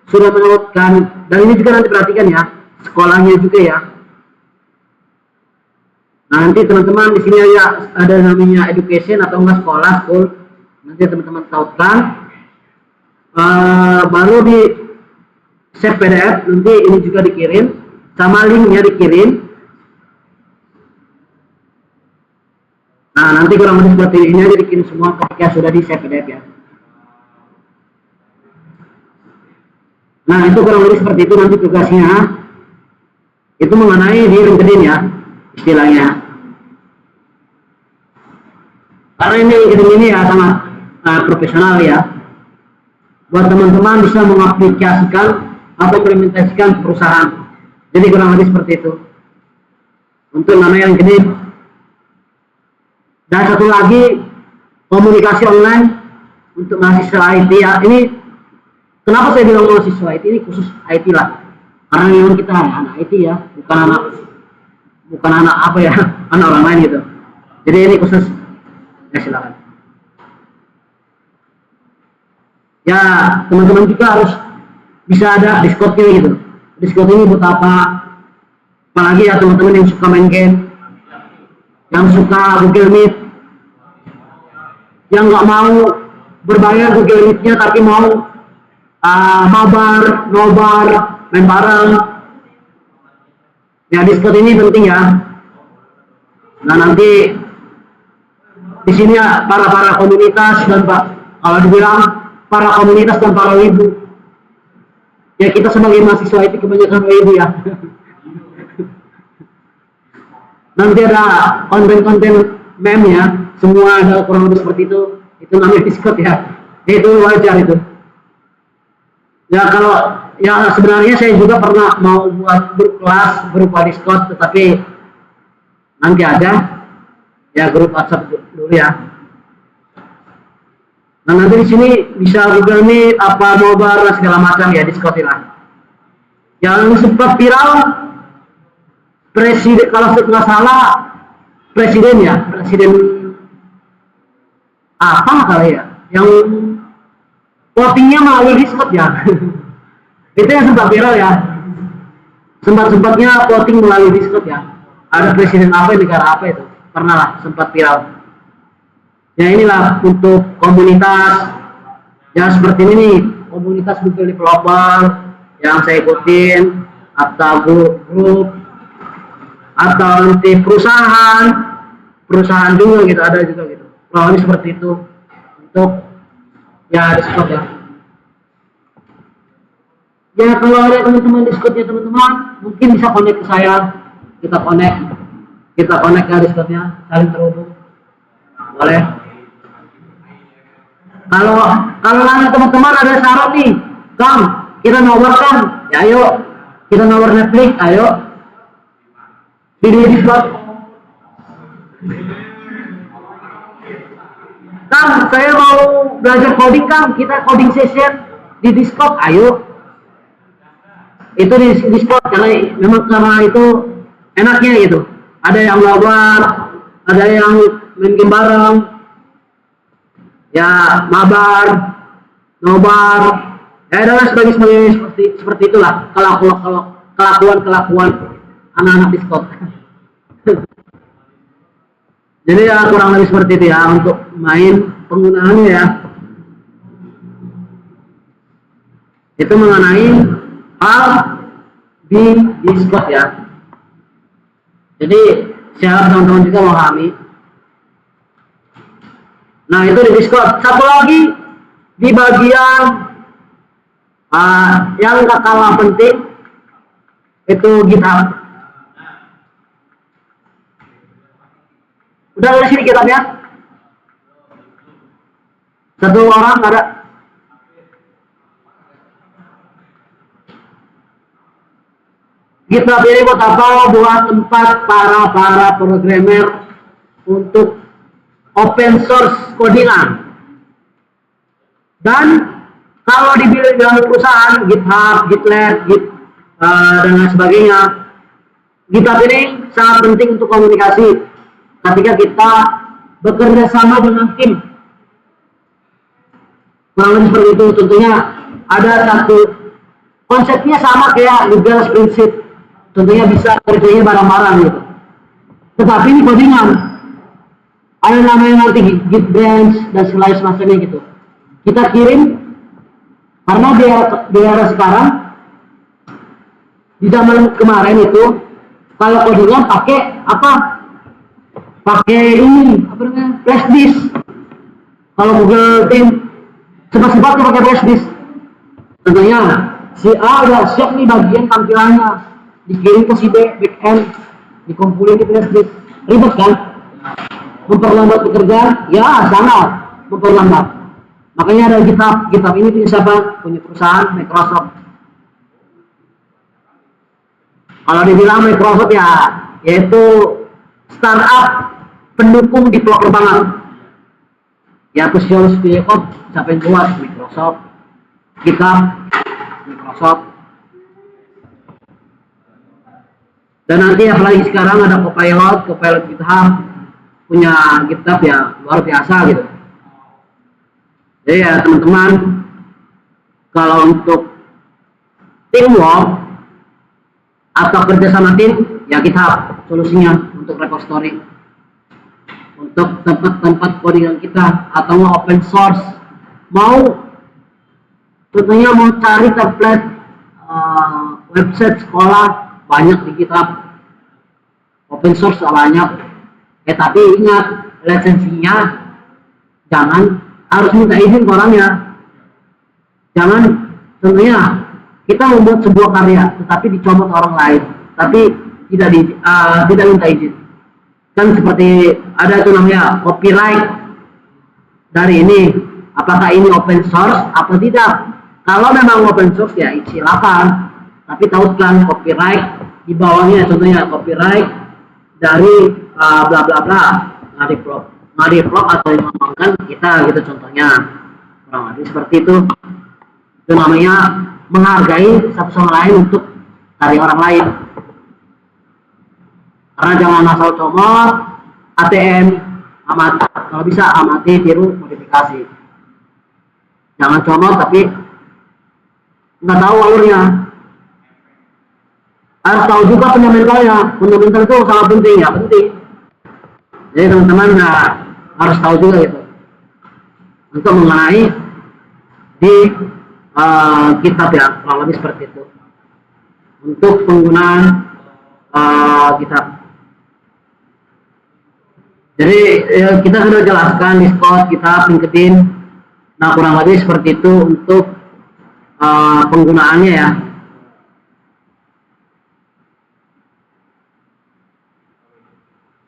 sudah mendownloadkan, dan ini juga nanti perhatikan ya, sekolahnya juga ya. Nah, nanti teman-teman di sini ada namanya education atau enggak school. Nanti teman-teman tautkan, baru di save PDF, nanti ini juga dikirim, sama linknya dikirim. Nah, nanti kurang lebih seperti ini aja dikirim semua ketika sudah di save PDF ya. Nah, itu kurang lebih seperti itu nanti tugasnya. Itu mengenai di LinkedIn ya, istilahnya. Karena ini LinkedIn ini ya sangat profesional ya. Buat teman-teman bisa mengaplikasikan atau implementasikan perusahaan. Jadi kurang lebih seperti itu. Untuk namanya LinkedIn. Dan satu lagi, komunikasi online untuk mahasiswa IT ya. Ini kenapa saya bilang mahasiswa IT, ini khusus IT lah. Karena memang kita anak IT ya, bukan anak apa ya, anak orang lain gitu. Jadi ini khusus. Ya silakan. Ya teman-teman juga harus bisa ada Discord-nya gitu. Discord ini buat apa? Apalagi ya teman-teman yang suka main game, yang suka Google Meet, yang nggak mau berbayar Google Meet-nya tapi mau mabar, nobar, main bareng. Ya Discord ini penting ya. Nah nanti di sini ya para komunitas dan kalau dibilang para komunitas dan para ibu. Ya kita sebagai mahasiswa itu kebanyakan ibu ya. Nanti ada konten-konten meme ya, semua ada kurang lebih seperti itu namanya Discord ya. Itu wajar itu. Ya kalau ya sebenarnya saya juga pernah mau buat grup kelas berupa Discord, tetapi nanti ada ya grup WhatsApp dulu ya. Nah nanti di sini bisa Google Meet, apa nobar segala macam ya Discord lah. Yang sempat viral presiden, kalau nggak salah presiden apa kali ya, yang votingnya melalui Discord ya. Itu yang sempat viral ya, sempat-sempatnya voting melalui Discord ya. Ada presiden apa, negara apa itu pernah lah sempat viral. Ya inilah untuk komunitas ya seperti ini nih, komunitas Google Developer yang saya ikutin, atau grup atau nanti perusahaan juga gitu, ada juga gitu. Kurang lebih seperti itu untuk ya Discord ya. Ya kalau ada teman-teman Discordnya teman-teman, mungkin bisa connect ke saya, kita connect ke Discordnya, saling terhubung, boleh. Kalau nanya teman-teman ada syarat nih, Kang, kita nawarkan, ya ayo kita nawar Netflix, ayo video Discord. Kang, saya mau belajar coding, Kang, kita coding session di Discord, ayo. Itu di Discord karena itu enaknya gitu. Ada yang nobar, ada yang main game bareng, ya mabar, nobar, ya adalah sebagai seperti itulah kelakuan anak-anak Discord. Jadi ya kurang lebih seperti itu ya untuk main penggunaannya ya. Itu mengenai hal di Discord ya. Jadi saya harap teman-teman juga memahami. Nah itu di Discord. Satu lagi di bagian yang gak kalah penting itu GitHub. Udah dari sini GitHub-nya? Satu orang ada? GitHub ini buat apa? Buat tempat para programmer untuk open source codingan. Dan kalau dibilang perusahaan GitHub, GitLab, dan lain sebagainya, GitHub ini sangat penting untuk komunikasi ketika kita bekerja sama dengan tim. Kurang lebih seperti itu. Contohnya ada satu konsepnya sama kayak Google Spreadsheet. Contohnya bisa kerjanya bareng-bareng gitu. Tetapi ini codingan. Ada namanya nanti Git branch dan selain semacamnya gitu. Kita kirim karena di era sekarang di zaman kemarin itu kalau codingan pakai apa? Pakai ini apa namanya? Flash disk. Kalau Google Team cepat-cepat pakai flash disk. Tentunya si A udah siap nih bagian tampilannya, dikirim ke si B backend, dikumpulin di flash disk. Ribet kan? Memperlambat pekerjaan? Ya sangat memperlambat. Makanya ada GitHub. GitHub ini punya siapa? Punya perusahaan Microsoft. Kalau dibilang Microsoft ya, yaitu startup pendukung developer banget. Ya Visual Studio Code siapa yang buat? Microsoft. GitHub, Microsoft. Dan nanti apalagi sekarang ada Copilot GitHub punya GitHub ya luar biasa gitu. Jadi ya teman-teman, kalau untuk teamwork atau kerja sama tim, ya GitHub solusinya untuk repository, untuk tempat-tempat codingan kita, atau mau open source, mau contohnya mau cari template website sekolah banyak di GitHub, open source banyak. Tapi ingat lisensinya jangan harus minta izin ke orangnya. Jangan tentunya kita membuat sebuah karya tetapi dicomot orang lain, tapi tidak minta izin. Kan seperti ada itu namanya copyright dari ini. Apakah ini open source atau tidak? Kalau memang open source ya silakan, tapi tautkan copyright di bawahnya, contohnya copyright dari bla bla bla, ngadivlog atau yang mengembangkan kita gitu contohnya. Kurang lebih seperti itu. Itu namanya menghargai satu sama lain untuk karya orang lain. Karena jangan asal comot, ATM, kalau bisa amati, tiru, modifikasi. Jangan comot tapi nggak tahu alurnya. Harus tahu juga fundamentalnya. Fundamental itu sangat penting, ya penting. Jadi teman-teman harus tahu juga gitu untuk mengenai di GitHub ya, kurang lebih seperti itu untuk penggunaan GitHub. Jadi kita sudah jelaskan Discord, GitHub, LinkedIn. Nah kurang lebih seperti itu untuk penggunaannya ya.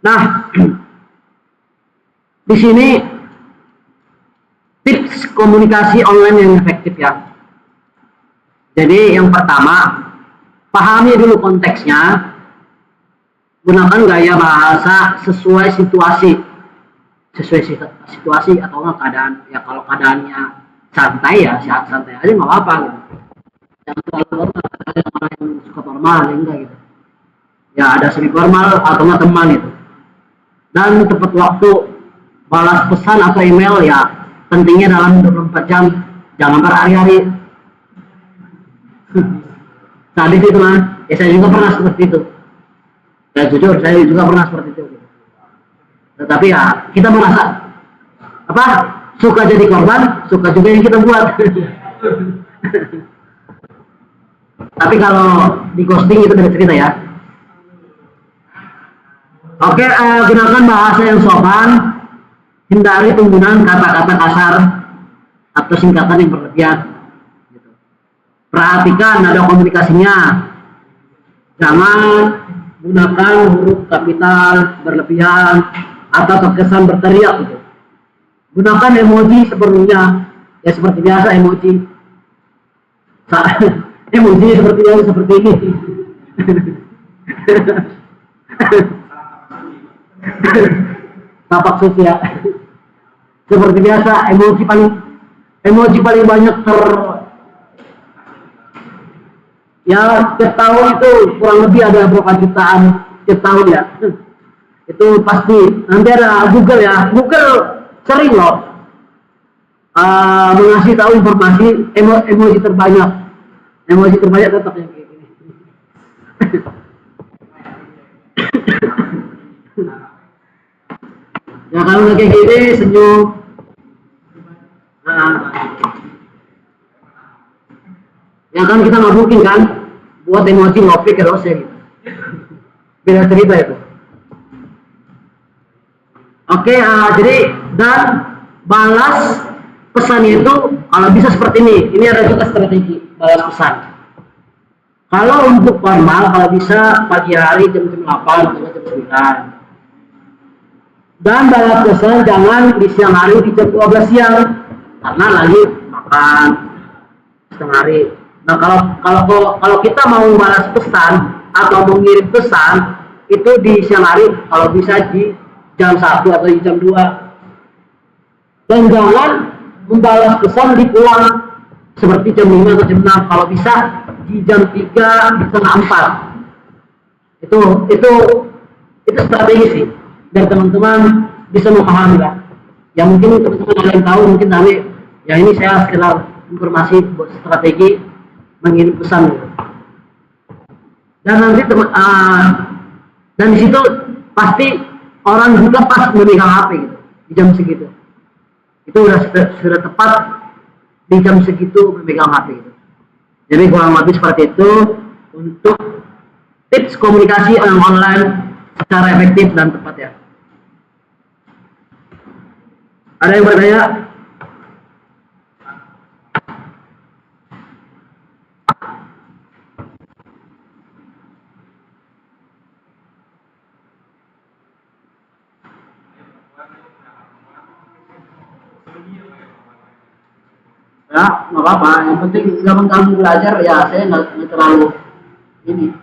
Nah, di sini tips komunikasi online yang efektif ya. Jadi yang pertama, pahami dulu konteksnya, gunakan gaya bahasa sesuai situasi atau enggak keadaan. Ya kalau keadaannya santai ya santai aja nggak apa-apa gitu. Jangan terlalu formal, ada yang suka formal, enggak gitu. Ya ada semi formal atau enggak teman itu. Dan tepat waktu balas pesan atau email ya pentingnya dalam 24 jam, jangan berhari-hari. Tadi itu mah, ya saya juga pernah seperti itu. Ya jujur, saya juga pernah seperti itu. Tetapi ya kita merasa apa? Suka jadi korban, suka juga yang kita buat. Tapi kalau di ghosting itu beda cerita ya. Oke, gunakan bahasa yang sopan, hindari penggunaan kata-kata kasar atau singkatan yang berlebihan. Perhatikan nada komunikasinya, jangan gunakan huruf kapital berlebihan atau terkesan berteriak. Gitu. Gunakan emoji seperlunya, ya seperti biasa emoji. Emoji seperti ini. Tapak suci ya. Seperti biasa, emoji paling banyak ya setiap tahun itu kurang lebih ada berapa jutaan setiap tahun ya. Itu pasti nanti ada Google ya. Google sering loh mengasih tahu informasi emoji terbanyak. Emoji terbanyak tetap yang kayak gini. Ya kalau nggak kayak gini senyum. Nah, ya kan kita nggak mungkin kan buat emoji ngopi ke dosen gitu. Beda cerita itu. Oke, jadi dan balas pesan itu kalau bisa seperti ini. Ini ada juga strategi balas pesan. Kalau untuk formal, kalau bisa pagi hari jam 8 atau jam 9. Dan balas pesan jangan di siang hari di jam 12 siang karena lagi makan setengah hari. Nah kalau kita mau balas pesan atau mengirim pesan itu di siang hari kalau bisa di jam 1 atau di jam 2. Dan jangan membalas pesan di pulang seperti jam 5 atau jam 6. Kalau bisa di jam 3 di setengah 4. Itu strategi sih. Dan teman-teman bisa memahami lah. Ya mungkin teman-teman ada yang tahu, mungkin tapi ya ini saya sekedar informasi buat strategi mengirim pesan. Dan nanti dan di situ pasti orang juga pas memegang HP gitu di jam segitu. Itu sudah tepat di jam segitu memegang HP gitu. Jadi kurang lebih seperti itu untuk tips komunikasi online secara efektif dan tepat ya. Ada yang bertanya? Ya, nggak apa-apa. Yang penting nggak mengganggu belajar ya. Saya nggak terlalu ini.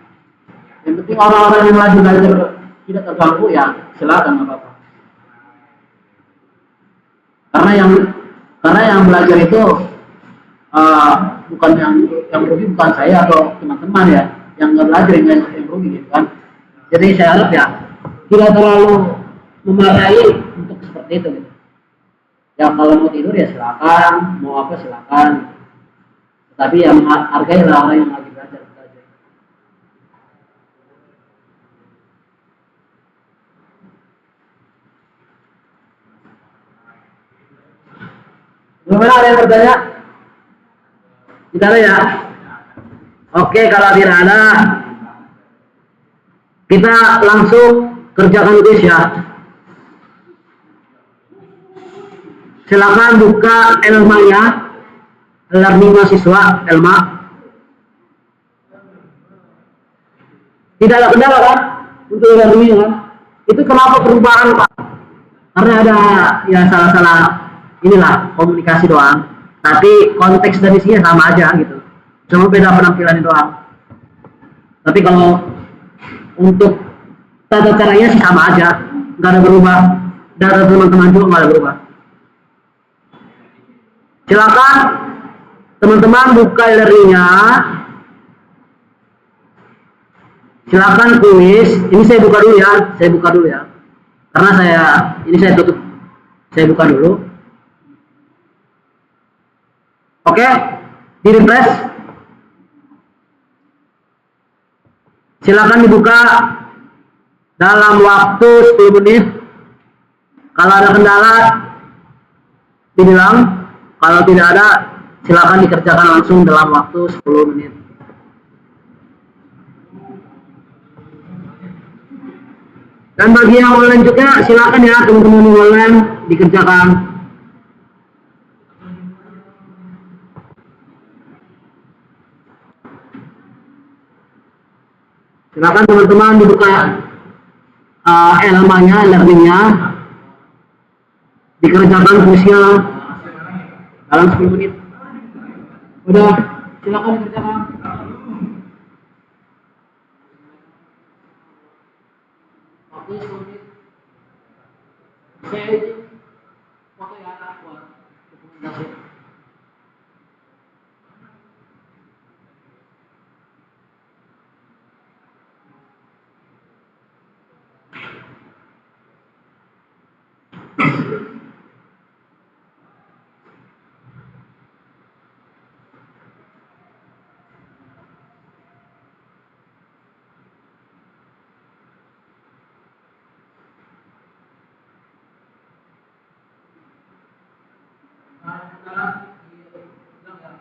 Yang penting orang-orang yang lagi belajar tidak terganggu ya silakan nggak apa-apa. Karena yang belajar itu bukan yang rugi bukan saya atau teman-teman ya, yang nggak belajar yang rugi gitu kan. Jadi saya harap ya tidak terlalu memarahi untuk seperti itu gitu. Ya kalau mau tidur ya silakan, mau apa silakan. Tapi yang hargailah orang yang lagi belajar. Bagaimana, ada yang bertanya? Tidak ada ya? Oke, kalau tidak ada, kita langsung kerjakan kuis ya. Silakan buka Elma-nya, learning mahasiswa Elma. Tidak ada kendala kan untuk learning kan? Itu kenapa perubahan Pak? Karena ada ya salah-salah inilah komunikasi doang. Tapi konteks dari sini sama aja gitu. Cuma beda penampilannya doang. Tapi kalau untuk tata caranya sih sama aja, nggak ada berubah. Data teman-teman juga nggak ada berubah. Silakan teman-teman buka e-learningnya. Silakan kuis. Ini saya buka dulu ya. Karena ini saya tutup. Saya buka dulu. Oke, di refresh. Silakan dibuka dalam waktu 10 menit. Kalau ada kendala dibilang, kalau tidak ada silakan dikerjakan langsung dalam waktu 10 menit. Dan bagi yang online juga silakan ya teman-teman online dikerjakan. Silakan teman-teman dibuka Elma-nya, learning-nya, dikerjakan kuisnya dalam 10 menit. Udah, silakan dikerjakan. Saya izin foto ya buat dokumentasi. Sekarang bilang ya.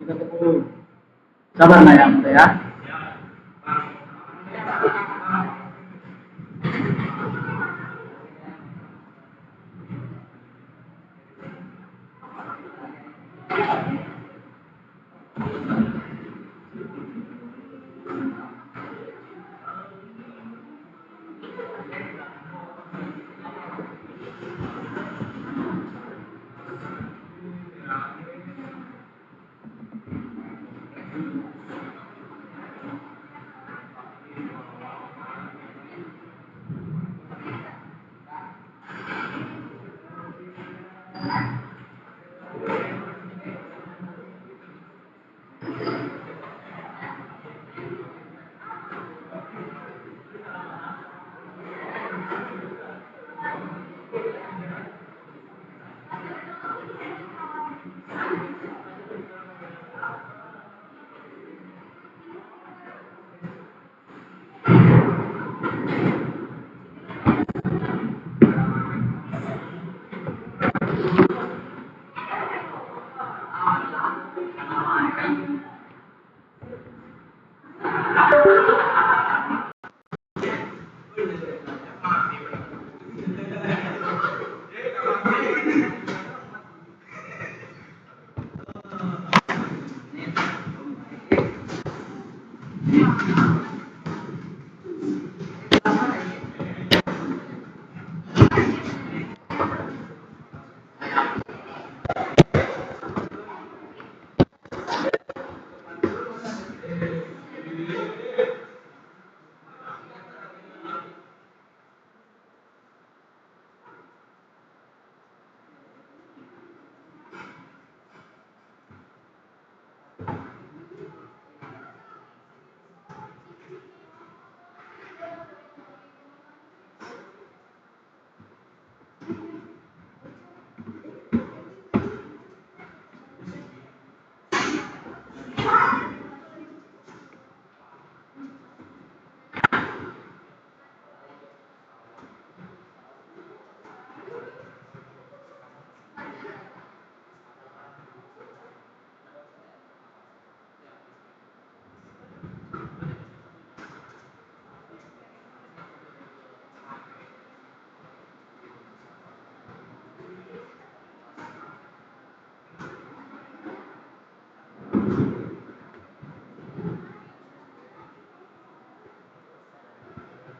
Kita ketemu. Sabar nah ya, Bunda ya.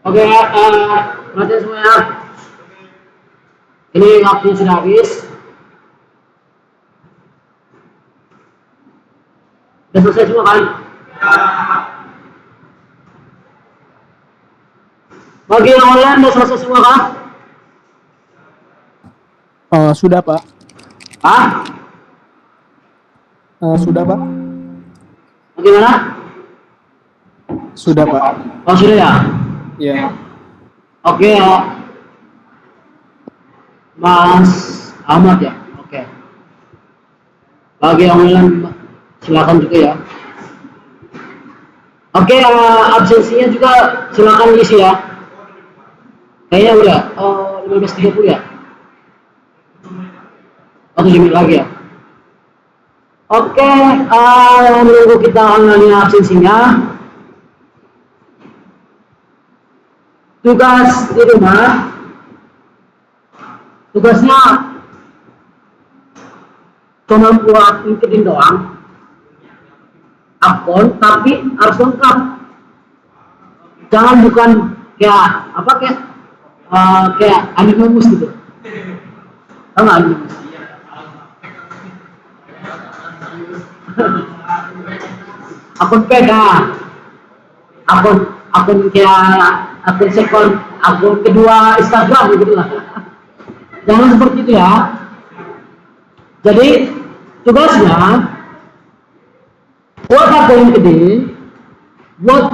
Oke, perhatian semua ya. Ini waktunya sudah habis. Sudah selesai semua kan? Bagi yang online sudah selesai semua kan? Sudah Pak. Ah? Sudah Pak. Bagaimana? Sudah Pak. Oh sudah ya? Iya. Oke ya. Mas Ahmad ya? Oke. Bagi yang online silakan juga ya. Oke, absensinya juga silakan diisi ya. Kayaknya udah 15.30 ya? Oh 7 menit lagi ya? Oke, menunggu kita online absensinya. Tugas di rumah, tugasnya cuma buat LinkedIn doang, akun, tapi harus lengkap. Jangan bukan kayak apa kayak anonymous gitu. Tahu nggak anonymous? Akun peda, akun akun kayak akun second, akun kedua Instagram gitu lah. Jangan seperti itu ya. Jadi tugasnya buat akun LinkedIn, buat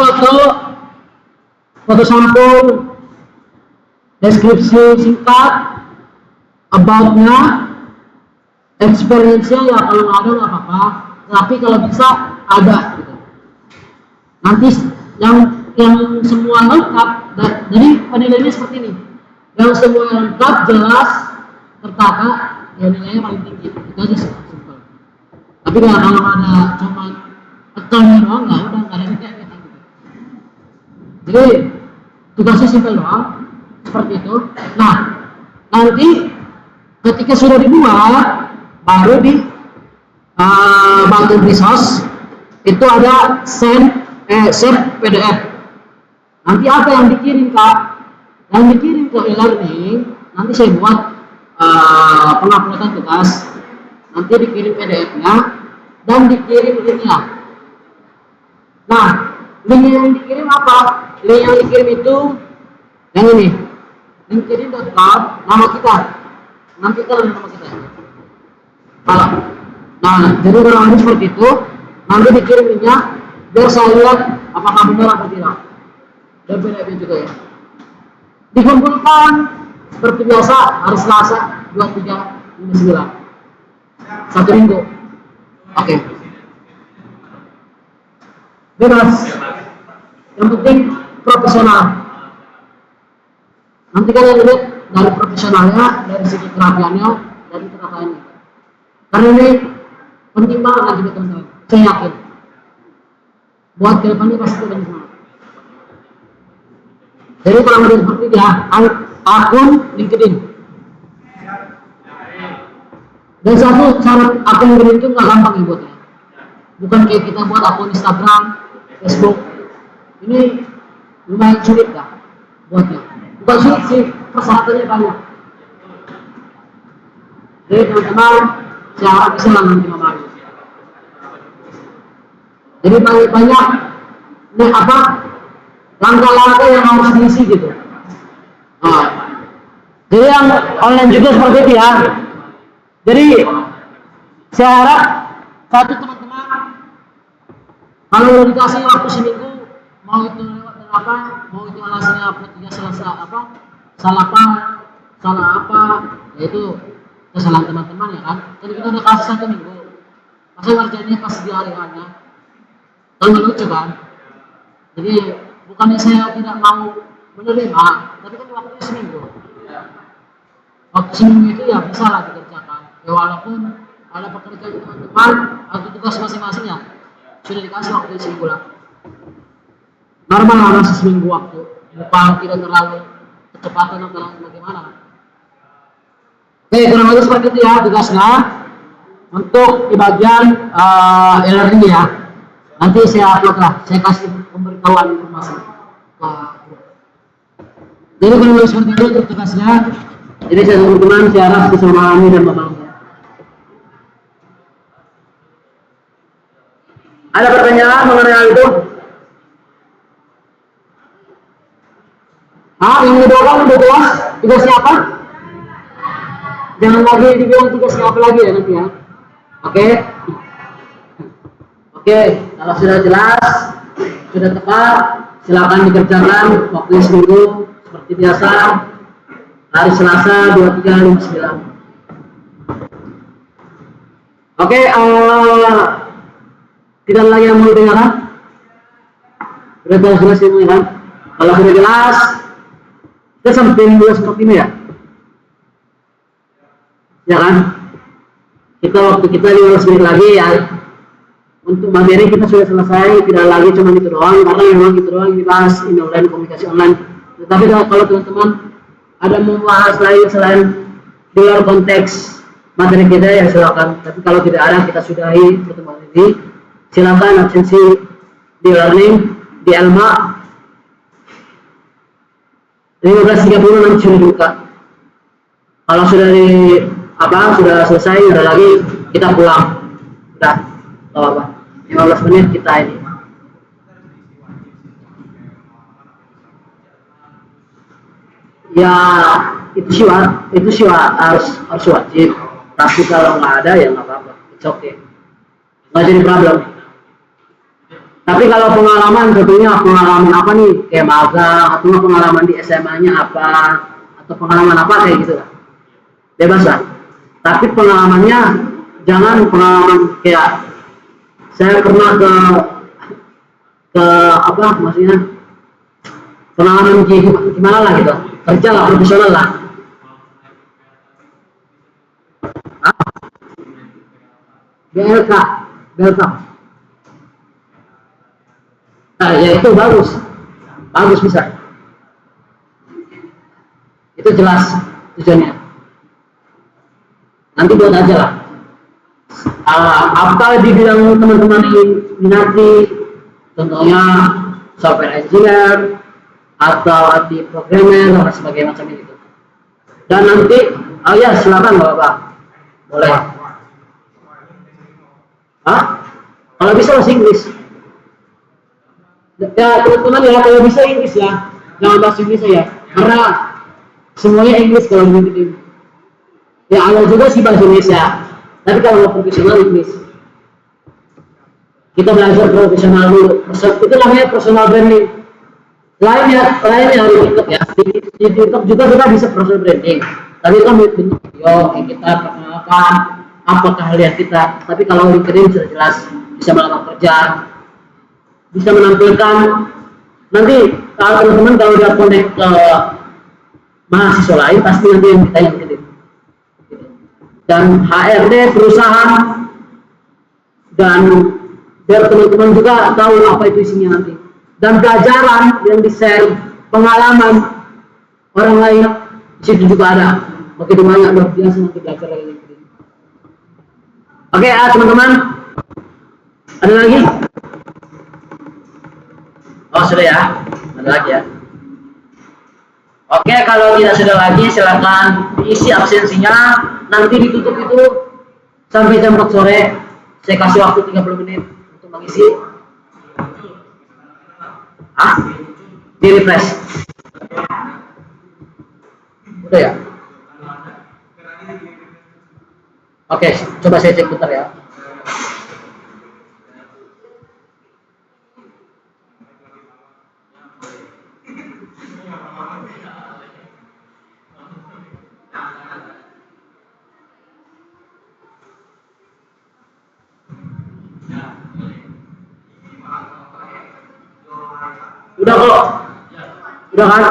foto sampul, deskripsi singkat, about-nya, experience-nya ya kalau nggak ada nggak apa-apa, tapi kalau bisa ada gitu. Nanti yang semua lengkap, jadi penilaiannya seperti ini. Yang semua lengkap, jelas, tertata, ya nilainya paling tinggi. Itu aja sih, simpel. Tapi kalau ada cuma account-nya doang, nggak udah nggak ada nilainya. Jadi tugasnya simpel doang, seperti itu. Nah, nanti ketika sudah dibuat, baru di bantu resource itu ada save PDF. Nanti apa yang dikirim Kak? Yang dikirim ke e-learning, nanti saya buat penguploadan tugas. Nanti dikirim PDF-nya dan dikirim linknya. Nah, link yang dikirim apa? Link yang dikirim itu yang ini, linkedin.com, nama kita. Nanti kalau nama kita. Nah, jadi kalau ini seperti itu, nanti dikirim linknya, biar saya lihat apakah benar atau tidak. Dan PDF juga ya. Dikumpulkan seperti biasa hari Selasa 23/9. 1 minggu. Oke. Bebas. Yang penting profesional. Nanti kalian lihat dari profesionalnya, dari segi kerapiannya, dari kerakyaannya. Karena ini penting banget lagi teman-teman. Saya yakin. Buat kedepannya pasti lebih semangat. Jadi kalau mau seperti dia, akun LinkedIn. Dan satu syarat akun LinkedIn itu nggak gampang ya buatnya. Bukan kayak kita buat akun Instagram, Facebook. Ini lumayan sulit lah buatnya. Bukan sulit sih, persyaratannya banyak. Jadi teman-teman, saya harap bisa lah nanti memahami. Jadi banyak langkah-langkah yang harus diisi gitu. Nah, jadi yang online juga seperti itu ya. Jadi saya harap satu teman-teman, kalau udah dikasih waktu seminggu, mau itu lewat apa, mau itu alasannya uploadnya salah apa, yaitu kesalahan teman-teman ya kan. Jadi kita udah kasih 1 minggu, masa ngerjainnya pas di hari-harinya, kan lucu kan. Jadi bukannya saya tidak mau menerima, tapi kan waktunya seminggu. Waktu seminggu itu ya bisa lah dikerjakan. Ya walaupun ada pekerjaan teman-teman atau tugas masing-masing ya sudah dikasih waktu seminggu lah. Normal lah masih seminggu waktu, bukan tidak terlalu kecepatan atau bagaimana. Oke, kurang lebih seperti itu ya tugasnya untuk di bagian e-learning ya. Nanti saya upload lah, saya kasih pemberitahuan informasi. Jadi kurang lebih seperti itu untuk tugasnya. Jadi saya teman-teman, saya harap bisa memahami dan memahami. Ada pertanyaan mengenai hal itu? Yang kedua kan udah jelas tugasnya apa? Jangan lagi dibilang tugasnya apa lagi ya nanti ya. Oke, kalau sudah jelas, sudah tepat, silakan dikerjakan waktunya seminggu seperti biasa. Hari Selasa 23/9. Oke, tidak lagi yang mau dengarkan? Sudah jelas ini kan? Kalau sudah jelas, kita sampai mulai seperti ini ya. Ya kan? Waktu kita 15 menit lagi ya. Untuk materi kita sudah selesai, tidak lagi cuma itu doang, karena memang itu doang dibahas ini online, komunikasi online. Tetapi kalau teman-teman ada membahas lain selain di luar konteks materi kita ya silakan. Tapi kalau tidak ada, kita sudahi pertemuan ini. Silakan absensi di learning di Elma 15.30 nanti sudah dibuka. Kalau sudah sudah selesai, udah lagi kita pulang. Udah, gak apa-apa. 15 menit kita ini. Ya itu sih harus wajib. Tapi kalau nggak ada ya nggak apa-apa. It's okay. Nggak jadi problem. Tapi kalau pengalaman, contohnya pengalaman apa nih, kayak magang atau pengalaman di SMA-nya apa, atau pengalaman apa kayak gitu lah, bebas lah. Tapi pengalamannya jangan pengalaman kayak saya pernah ke apa maksudnya pengalaman gimana lah gitu, kerja lah profesional lah. BLK, BLK. Nah, ya itu bagus, bagus bisa. Itu jelas tujuannya. Nanti buat aja lah. Apa di bidang teman-teman minati, contohnya software engineer atau di programmer dan sebagainya macam itu. Dan nanti, oh ya silakan bapak, boleh. Hah? Kalau bisa bahasa Inggris. Ya teman-teman ya kalau bisa Inggris ya, jangan bahasa Inggris ya, karena semuanya Inggris kalau begitu. Ya ada juga sih bahasa Indonesia, tapi kalau mau profesional Inggris. Kita belajar profesional dulu. Itu namanya personal branding. Lainnya harus ikut ya. Di TikTok juga kita bisa personal branding. Tapi kan bentuk video yang kita perkenalkan apa keahlian kita. Tapi kalau LinkedIn sudah jelas bisa melamar kerja, bisa menampilkan. Nanti kalau teman-teman kalau udah connect ke mahasiswa lain pasti nanti yang ditanya LinkedIn. Dan HRD perusahaan dan biar teman-teman juga tahu apa itu isinya nanti. Dan pelajaran yang di-share, pengalaman orang lain di situ juga ada. Begitu banyak luar biasa nanti belajar dari LinkedIn. Oke, teman-teman, ada lagi? Oh sudah ya, ada lagi ya. Oke, kalau tidak sudah lagi silakan diisi absensinya. Nanti ditutup itu sampai jam 4 sore. Saya kasih waktu 30 menit untuk mengisi. Di refresh. Udah ya? Oke, coba saya cek bentar ya. Udah kok? Udah kan?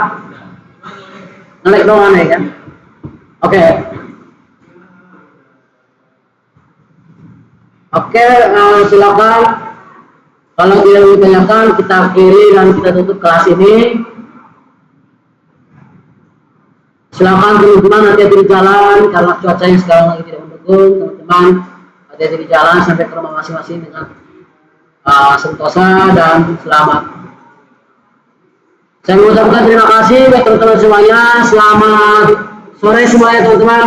Ngelik doang nih kan? Oke. Oke, silakan. Kalau tidak ditanyakan, kita akhiri dan kita tutup kelas ini. Silakan teman-teman hati-hati di jalan karena cuacanya sekarang lagi tidak mendukung. Teman-teman hati-hati di jalan sampai ke rumah masing-masing dengan sentosa dan selamat. Saya mengucapkan terima kasih buat teman-teman semuanya. Selamat sore semuanya teman-teman.